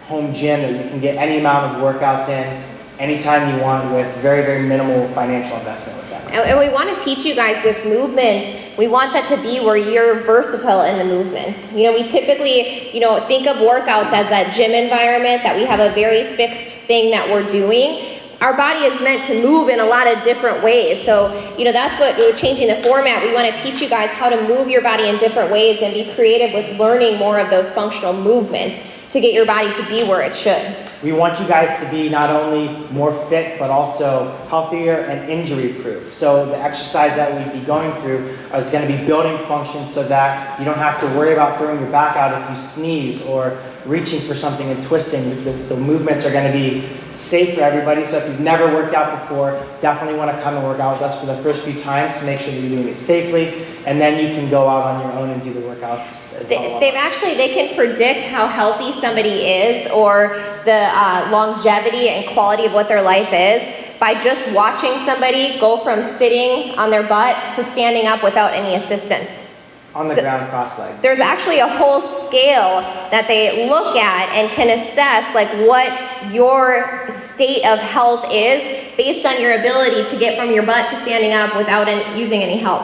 home gym that you can get any amount of workouts in anytime you want with very, very minimal financial investment with that. And we want to teach you guys with movements, we want that to be where you're versatile in the movements. We typically, think of workouts as that gym environment, that we have a very fixed thing that we're doing. Our body is meant to move in a lot of different ways. So, that's what we're changing the format. We want to teach you guys how to move your body in different ways and be creative with learning more of those functional movements to get your body to be where it should. We want you guys to be not only more fit, but also healthier and injury-proof. So the exercise that we'd be going through is going to be building function so that you don't have to worry about throwing your back out if you sneeze or reaching for something and twisting. The movements are going to be safe for everybody. So if you've never worked out before, definitely want to come and work out with us for the first few times to make sure that you're doing it safely. And then you can go out on your own and do the workouts. They can predict how healthy somebody is, or the longevity and quality of what their life is, by just watching somebody go from sitting on their butt to standing up without any assistance. On the ground, cross-legged. There's actually a whole scale that they look at and can assess what your state of health is based on your ability to get from your butt to standing up without using any help.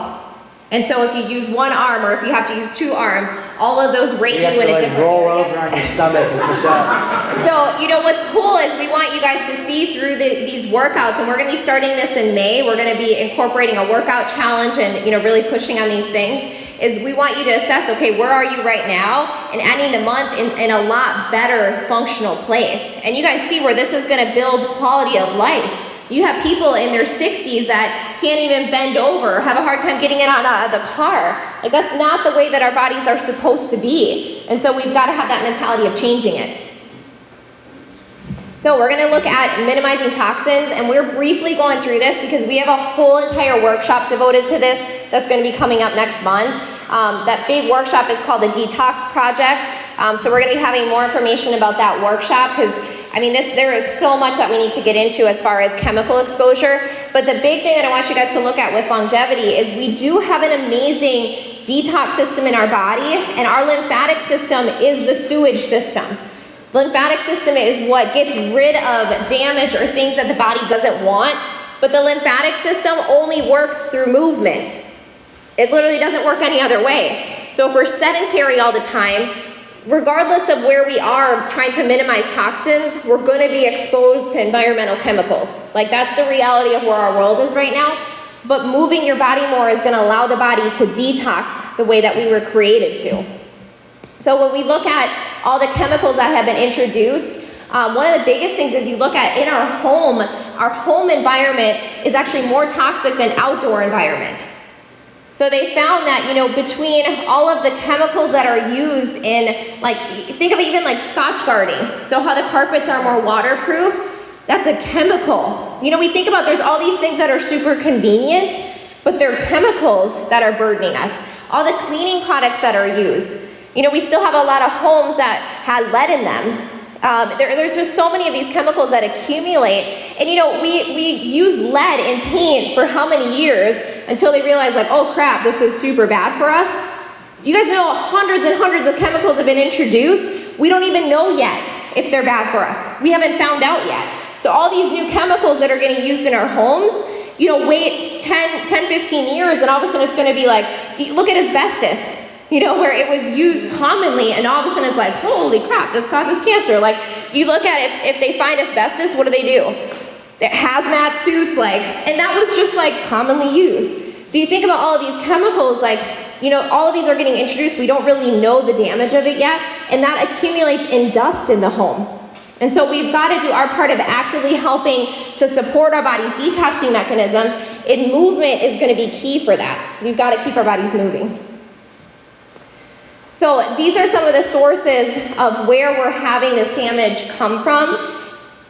And so if you use one arm, or if you have to use 2 arms, all of those rate you in a different roll over on your stomach and push up. So, what's cool is we want you guys to see through these workouts, and we're going to be starting this in May. We're going to be incorporating a workout challenge and, really pushing on these things. Is we want you to assess, okay, where are you right now, and ending the month in a lot better functional place. And you guys see where this is going to build quality of life. You have people in their 60s that can't even bend over, have a hard time getting in and out of the car. That's not the way that our bodies are supposed to be. And so we've got to have that mentality of changing it. So we're going to look at minimizing toxins, and we're briefly going through this because we have a whole entire workshop devoted to this that's going to be coming up next month. That big workshop is called the Detox Project. So we're going to be having more information about that workshop, because there is so much that we need to get into as far as chemical exposure. But the big thing that I want you guys to look at with longevity is we do have an amazing detox system in our body, and our lymphatic system is the sewage system. The lymphatic system is what gets rid of damage or things that the body doesn't want, but the lymphatic system only works through movement. It literally doesn't work any other way. So if we're sedentary all the time, regardless of where we are trying to minimize toxins, we're going to be exposed to environmental chemicals. That's the reality of where our world is right now. But moving your body more is going to allow the body to detox the way that we were created to. So when we look at all the chemicals that have been introduced, one of the biggest things is you look at in our home environment is actually more toxic than outdoor environment. So they found that, between all of the chemicals that are used in, think of it even like Scotch guarding. So how the carpets are more waterproof, That's a chemical. You know, we think about there's all these things that are super convenient, but they're chemicals that are burdening us. All the cleaning products that are used. You know, we still have a lot of homes that had lead in them. There's just so many of these chemicals that accumulate. And you know, we use lead in paint for how many years until they realize like, oh crap, this is super bad for us. You guys know hundreds and hundreds of chemicals have been introduced. We don't even know yet if they're bad for us. We haven't found out yet. So all these new chemicals that are getting used in our homes, you know, wait 10, 15 years and all of a sudden it's gonna be like, look at asbestos. You know, where it was used commonly and all of a sudden it's like, holy crap, this causes cancer. Like, you look at it, if they find asbestos, what do? They're hazmat suits, like, and that was just like commonly used. So you think about all of these chemicals, like, you know, all of these are getting introduced, we don't really know the damage of it yet, and that accumulates in dust in the home. And so we've got to do our part of actively helping to support our body's detoxing mechanisms, and movement is going to be key for that. We've got to keep our bodies moving. So these are some of the sources of where we're having this damage come from.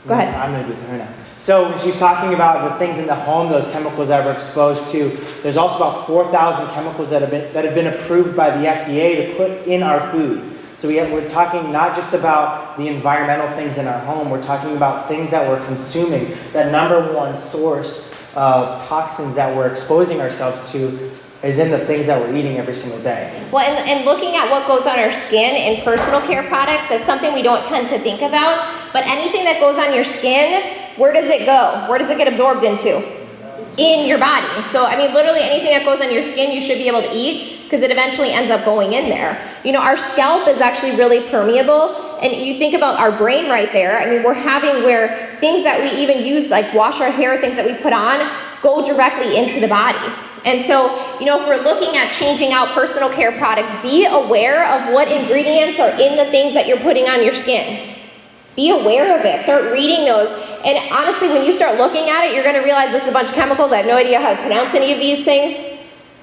Go ahead. I'm going to do her now. So when she's talking about the things in the home, those chemicals that we're exposed to, there's also about 4,000 chemicals that have been approved by the FDA to put in our food. So we're talking not just about the environmental things in our home, we're talking about things that we're consuming. That number one source of toxins that we're exposing ourselves to is in the things that we're eating every single day. Well, and looking at what goes on our skin and personal care products, that's something we don't tend to think about. But anything that goes on your skin, where does it go? Where does it get absorbed into? In your body. So, I mean, literally anything that goes on your skin, you should be able to eat because it eventually ends up going in there. You know, our scalp is actually really permeable. And you think about our brain right there. I mean, we're having where things that we even use, like wash our hair, things that we put on, go directly into the body. And so, you know, if we're looking at changing out personal care products, be aware of what ingredients are in the things that you're putting on your skin. Be aware of it. Start reading those. And honestly, when you start looking at it, you're going to realize this is a bunch of chemicals. I have no idea how to pronounce any of these things.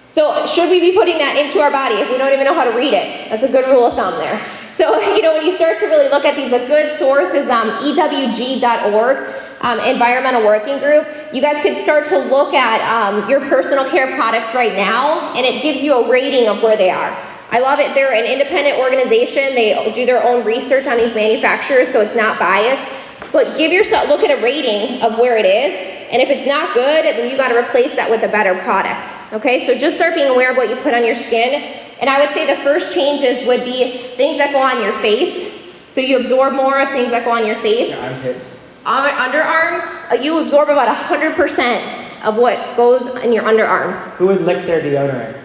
So should we be putting that into our body if we don't even know how to read it? That's a good rule of thumb there. So, you know, when you start to really look at these, a good source is EWG.org. Environmental Working Group. You guys could start to look at your personal care products right now, and it gives you a rating of where they are. I love it. They're an independent organization. They do their own research on these manufacturers, so it's not biased. But give yourself, look at a rating of where it is, and if it's not good, then you got to replace that with a better product. Okay, so just start being aware of what you put on your skin. And I would say the first changes would be things that go on your face. So you absorb more of things that go on your face. Your armpits. Underarms, you absorb about 100% of what goes in your underarms. Who would lick their deodorant?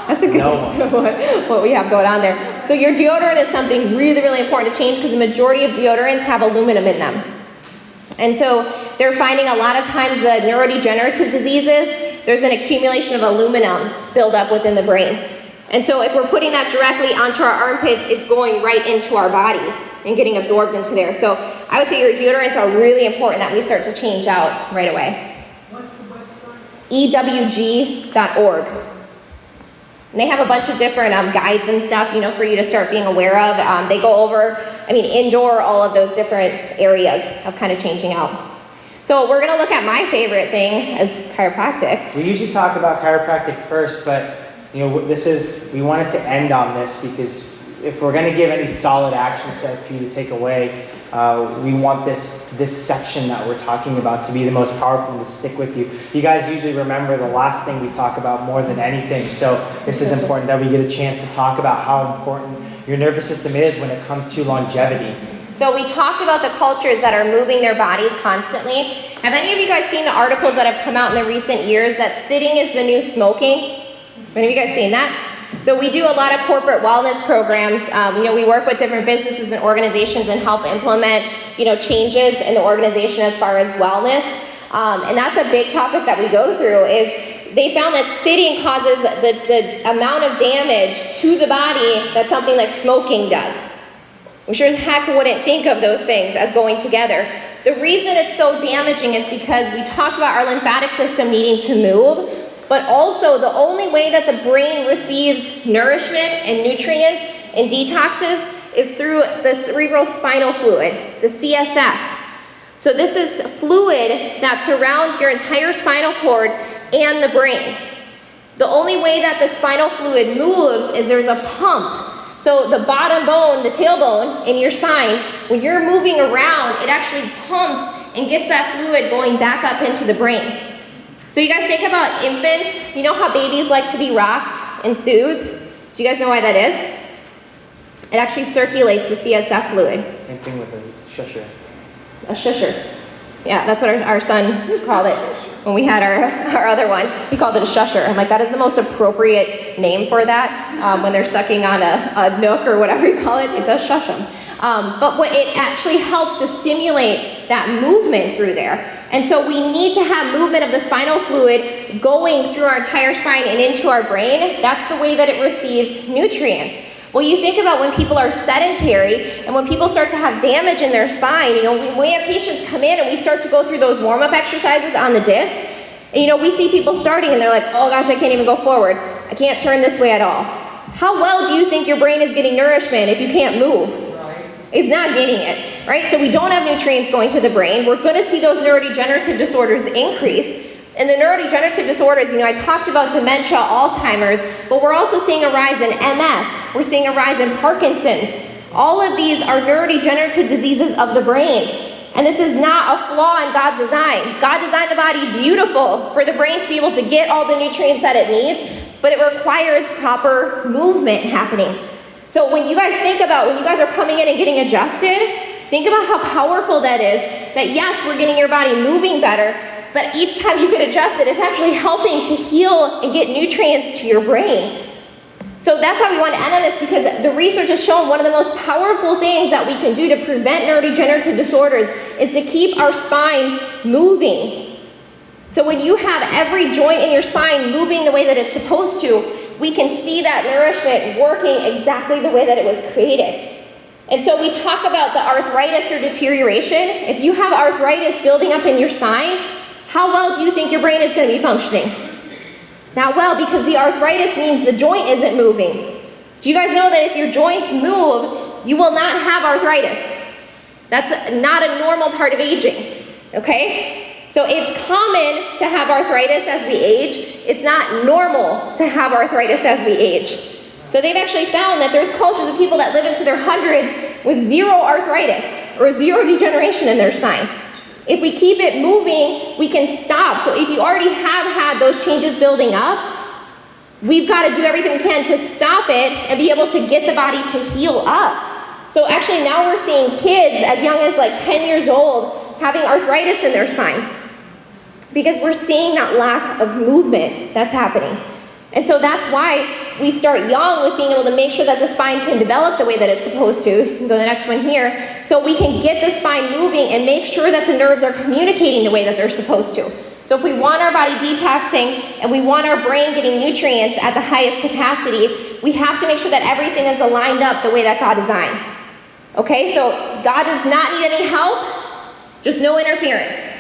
That's a good answer what we have going on there. So your deodorant is something really, really important to change because the majority of deodorants have aluminum in them. And so they're finding a lot of times the neurodegenerative diseases, there's an accumulation of aluminum buildup within the brain. And so if we're putting that directly onto our armpits, it's going right into our bodies and getting absorbed into there. So I would say your deodorants are really important that we start to change out right away. What's the website? EWG.org. And they have a bunch of different guides and stuff, you know, for you to start being aware of. They go over, I mean, indoor, all of those different areas of kind of changing out. So we're going to look at my favorite thing as chiropractic. We usually talk about chiropractic first, but you know, we wanted to end on this because if we're going to give any solid action set for you to take away, we want this section that we're talking about to be the most powerful and to stick with you. You guys usually remember the last thing we talk about more than anything, so this is important that we get a chance to talk about how important your nervous system is when it comes to longevity. So we talked about the cultures that are moving their bodies constantly. Have any of you guys seen the articles that have come out in the recent years that sitting is the new smoking? Have any of you guys seen that? So we do a lot of corporate wellness programs. You know, we work with different businesses and organizations and help implement, you know, changes in the organization as far as wellness. And that's a big topic that we go through is they found that sitting causes the amount of damage to the body that something like smoking does. We sure as heck wouldn't think of those things as going together. The reason it's so damaging is because we talked about our lymphatic system needing to move, but also the only way that the brain receives nourishment and nutrients and detoxes is through the cerebral spinal fluid, the CSF. So this is fluid that surrounds your entire spinal cord and the brain. The only way that the spinal fluid moves is there's a pump. So the bottom bone, the tailbone in your spine, when you're moving around, it actually pumps and gets that fluid going back up into the brain. So you guys think about infants, you know how babies like to be rocked and soothed? Do you guys know why that is? It actually circulates the CSF fluid. Same thing with a shusher. A shusher. Yeah, that's what our son called it when we had our other one. He called it a shusher. I'm like, that is the most appropriate name for that. When they're sucking on a nook or whatever you call it, it does shush them. But what it actually helps to stimulate that movement through there. And so we need to have movement of the spinal fluid going through our entire spine and into our brain. That's the way that it receives nutrients. Well, you think about when people are sedentary and when people start to have damage in their spine, we have patients come in and we start to go through those warm-up exercises on the disc. And we see people starting and they're like, oh gosh, I can't even go forward. I can't turn this way at all. How well do you think your brain is getting nourishment if you can't move? It's not getting it, right? So we don't have nutrients going to the brain. We're going to see those neurodegenerative disorders increase. And the neurodegenerative disorders, I talked about dementia, Alzheimer's, but we're also seeing a rise in MS. We're seeing a rise in Parkinson's. All of these are neurodegenerative diseases of the brain. And this is not a flaw in God's design. God designed the body beautiful for the brain to be able to get all the nutrients that it needs, but it requires proper movement happening. So when you guys think about, when you guys are coming in and getting adjusted, think about how powerful that is, that yes, we're getting your body moving better, but each time you get adjusted, it's actually helping to heal and get nutrients to your brain. So that's how we want to end on this, because the research has shown one of the most powerful things that we can do to prevent neurodegenerative disorders is to keep our spine moving. So when you have every joint in your spine moving the way that it's supposed to, we can see that nourishment working exactly the way that it was created. And so we talk about the arthritis or deterioration. If you have arthritis building up in your spine, how well do you think your brain is going to be functioning? Not well, because the arthritis means the joint isn't moving. Do you guys know that if your joints move, you will not have arthritis? That's not a normal part of aging, okay? So it's common to have arthritis as we age. It's not normal to have arthritis as we age. So they've actually found that there's cultures of people that live into their hundreds with zero arthritis or zero degeneration in their spine. If we keep it moving, we can stop. So if you already have had those changes building up, we've got to do everything we can to stop it and be able to get the body to heal up. So actually now we're seeing kids as young as like 10 years old having arthritis in their spine, because we're seeing that lack of movement that's happening. And so that's why we start young with being able to make sure that the spine can develop the way that it's supposed to. You can go to the next one here. So we can get the spine moving and make sure that the nerves are communicating the way that they're supposed to. So if we want our body detoxing and we want our brain getting nutrients at the highest capacity, we have to make sure that everything is aligned up the way that God designed. Okay, so God does not need any help, just no interference.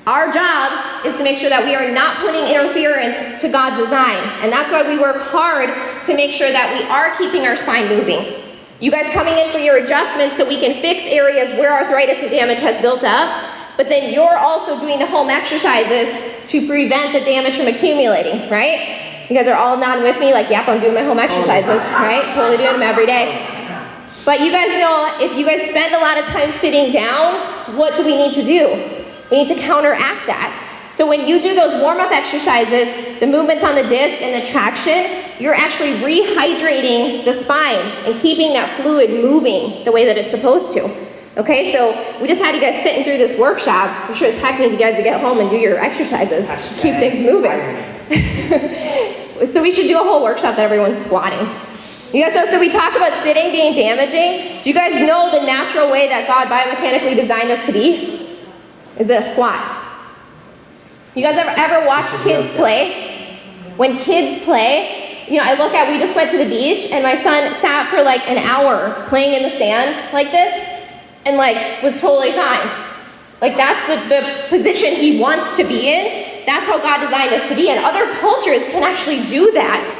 Our job is to make sure that we are not putting interference to God's design. And that's why we work hard to make sure that we are keeping our spine moving. You guys coming in for your adjustments so we can fix areas where arthritis and damage has built up, but then you're also doing the home exercises to prevent the damage from accumulating, right? You guys are all nodding with me like, yep, I'm doing my home exercises, right? Totally doing them every day. But you guys know, if you guys spend a lot of time sitting down, what do we need to do? We need to counteract that. So when you do those warm-up exercises, the movements on the disc and the traction, you're actually rehydrating the spine and keeping that fluid moving the way that it's supposed to. Okay, so we just had you guys sitting through this workshop. I'm sure it's hectic you guys to get home and do your exercises, keep things moving. So we should do a whole workshop that everyone's squatting. You guys know, so we talk about sitting being damaging. Do you guys know the natural way that God biomechanically designed us to be? Is it a squat? You guys ever watch kids play? When kids play, I look at, we just went to the beach and my son sat for like an hour playing in the sand like this and like was totally fine. Like that's the position he wants to be in. That's how God designed us to be. And other cultures can actually do that.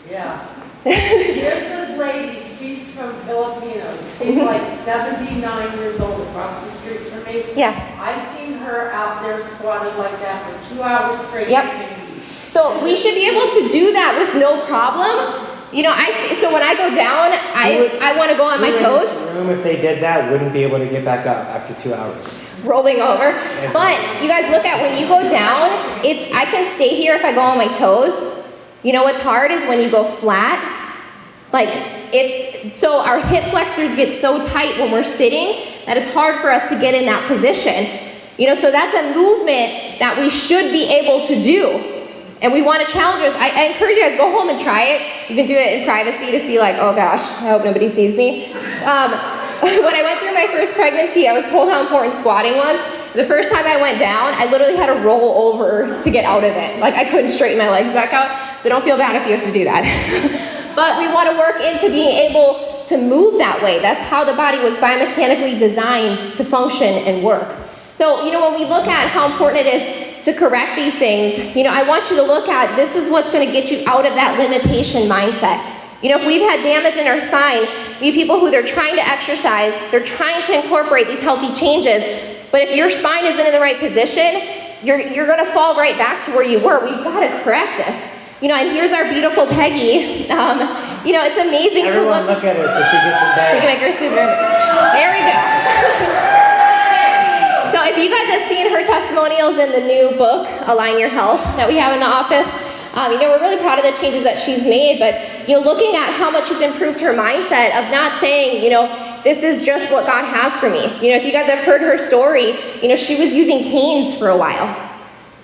Yeah. Here's this lady, she's from Filipino. She's like 79 years old across the street from me. Yeah. I seen her out there squatted like that for 2 hours straight. Yep. in peace. So we should be able to do that with no problem. You know, so when I go down, I want to go on my toes, This room, if they did that, wouldn't be able to get back up after 2 hours. rolling over. But you guys look at when you go down, I can stay here if I go on my toes. You know what's hard is when you go flat. Like so our hip flexors get so tight when we're sitting that it's hard for us to get in that position. You know, so that's a movement that we should be able to do. And we want to challenge us. I encourage you guys, go home and try it. You can do it in privacy to see like, oh gosh, I hope nobody sees me. When I went through my first pregnancy, I was told how important squatting was. The first time I went down, I literally had to roll over to get out of it. Like I couldn't straighten my legs back out, so don't feel bad if you have to do that. But we want to work into being able to move that way. That's how the body was biomechanically designed to function and work. So, you know, when we look at how important it is to correct these things, you know, I want you to look at this is what's going to get you out of that limitation mindset. You know, if we've had damage in our spine, we people who they're trying to exercise, they're trying to incorporate these healthy changes, but if your spine isn't in the right position, you're going to fall right back to where you were. We've got to correct this. You know, and here's our beautiful Peggy. You know, it's amazing Everyone to look at her so she gets in bed. We can make her super. There we go. So if you guys have seen her testimonials in the new book, Align Your Health, that we have in the office, you know, we're really proud of the changes that she's made, but, you know, looking at how much she's improved her mindset of not saying, you know, this is just what God has for me. You know, if you guys have heard her story, you know, she was using canes for a while.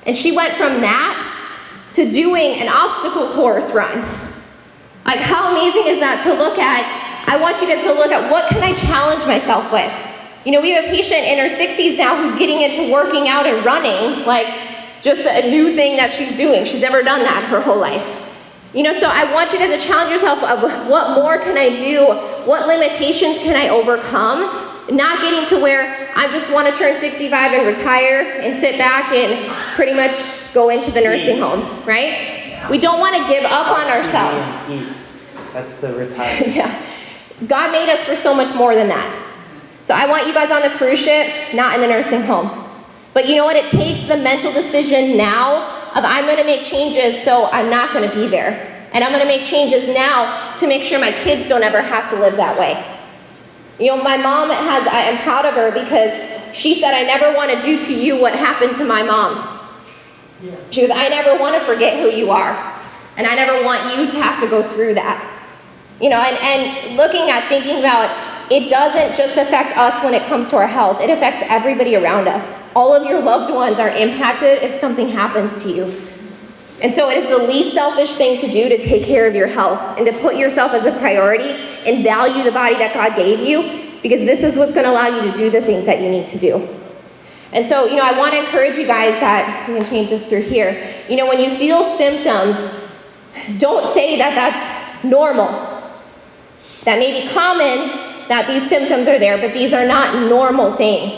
And she went from that to doing an obstacle course run. Like, how amazing is that to look at? I want you guys to look at what can I challenge myself with? You know, we have a patient in her 60s now who's getting into working out and running, like just a new thing that she's doing. She's never done that her whole life. You know, so I want you guys to challenge yourself of what more can I do? What limitations can I overcome? Not getting to where I just want to turn 65 and retire and sit back and pretty much go into the nursing home, right? We don't want to give up on ourselves. Eat. That's the retirement. Yeah. God made us for so much more than that. So I want you guys on the cruise ship, not in the nursing home. But you know what? It takes the mental decision now of I'm going to make changes so I'm not going to be there. And I'm going to make changes now to make sure my kids don't ever have to live that way. You know, my mom I am proud of her because she said, I never want to do to you what happened to my mom. She goes, I never want to forget who you are. And I never want you to have to go through that. You know, and looking at, thinking about, it doesn't just affect us when it comes to our health. It affects everybody around us. All of your loved ones are impacted if something happens to you. And so it is the least selfish thing to do to take care of your health and to put yourself as a priority and value the body that God gave you, because this is what's going to allow you to do the things that you need to do. And so, you know, I want to encourage you guys that, I'm going to change this through here. You know, when you feel symptoms, don't say that that's normal. That may be common, that these symptoms are there, but these are not normal things.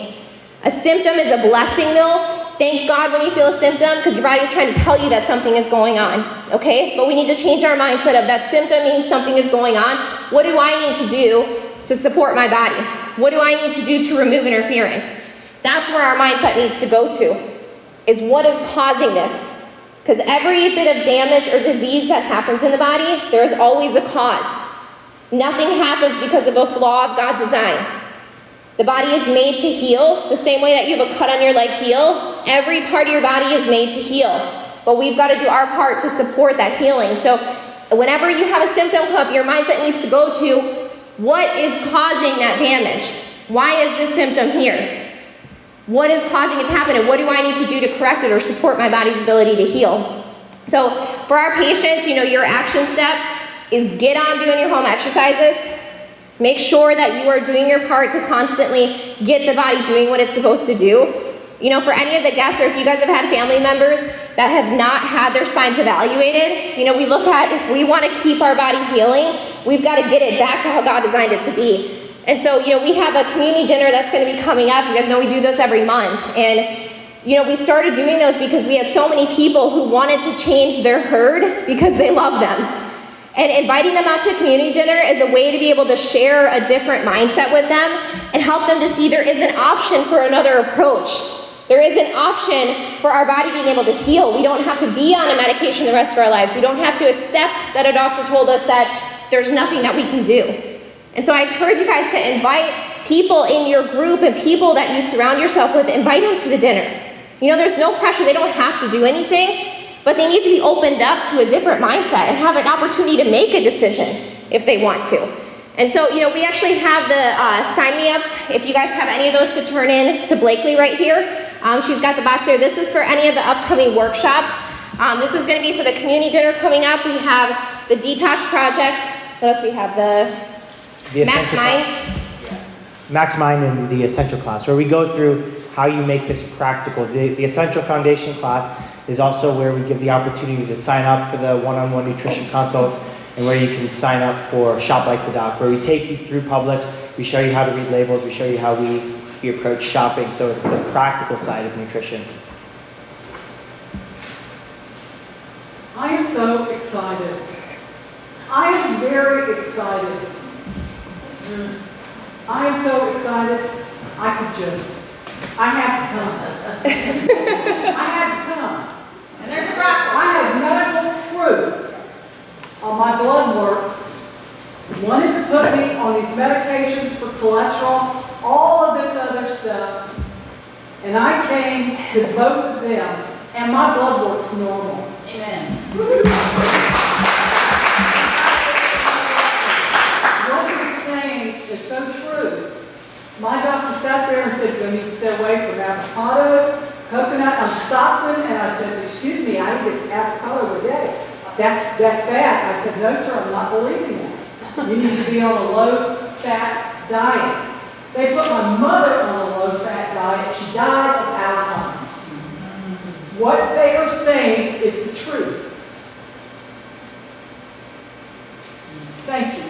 A symptom is a blessing though. Thank God when you feel a symptom, because your body is trying to tell you that something is going on, okay? But we need to change our mindset of that symptom means something is going on. What do I need to do to support my body? What do I need to do to remove interference? That's where our mindset needs to go to, is what is causing this? Because every bit of damage or disease that happens in the body, there is always a cause. Nothing happens because of a flaw of God's design. The body is made to heal the same way that you have a cut on your leg heal. Every part of your body is made to heal. But we've got to do our part to support that healing. So whenever you have a symptom come up, your mindset needs to go to, what is causing that damage? Why is this symptom here? What is causing it to happen, and what do I need to do to correct it or support my body's ability to heal? So for our patients, you know, your action step is get on doing your home exercises. Make sure that you are doing your part to constantly get the body doing what it's supposed to do. You know, for any of the guests, or if you guys have had family members that have not had their spines evaluated, you know, we look at, if we want to keep our body healing, we've got to get it back to how God designed it to be. And so, you know, we have a community dinner that's going to be coming up. You guys know we do those every month. And, you know, we started doing those because we had so many people who wanted to change their herd because they love them. And inviting them out to a community dinner is a way to be able to share a different mindset with them and help them to see there is an option for another approach. There is an option for our body being able to heal. We don't have to be on a medication the rest of our lives. We don't have to accept that a doctor told us that there's nothing that we can do. And so I encourage you guys to invite people in your group and people that you surround yourself with, invite them to the dinner. You know, there's no pressure. They don't have to do anything. But they need to be opened up to a different mindset and have an opportunity to make a decision if they want to. And so, you know, we actually have the sign me ups. If you guys have any of those to turn in to Blakely right here. She's got the box there. This is for any of the upcoming workshops. This is going to be for the community dinner coming up. We have the detox project. What else we have? The Max Mind. Max Mind and the Essential class, where we go through how you make this practical. The Essential Foundation class is also where we give the opportunity to sign up for the one-on-one nutrition consults, and where you can sign up for Shop Like the Doc, where we take you through Publix, we show you how to read labels, we show you how we approach shopping, so it's the practical side of nutrition. I am so excited. I am very excited. I am so excited, I had to come. I had to come. And there's a raffle. I have medical proof on my blood work. Wanted to put me on these medications for cholesterol, all of this other stuff. And I came to both of them, and my blood work's normal. Amen. What you're saying is so true. My doctor sat there and said, you need to stay away from avocados, coconut. I'm Stockton, and I said, excuse me, I eat an avocado a day. That's bad. I said, no, sir, I'm not believing that. You need to be on a low-fat diet. They put my mother on a low-fat diet. She died of Alzheimer's. What they are saying is the truth. Thank you.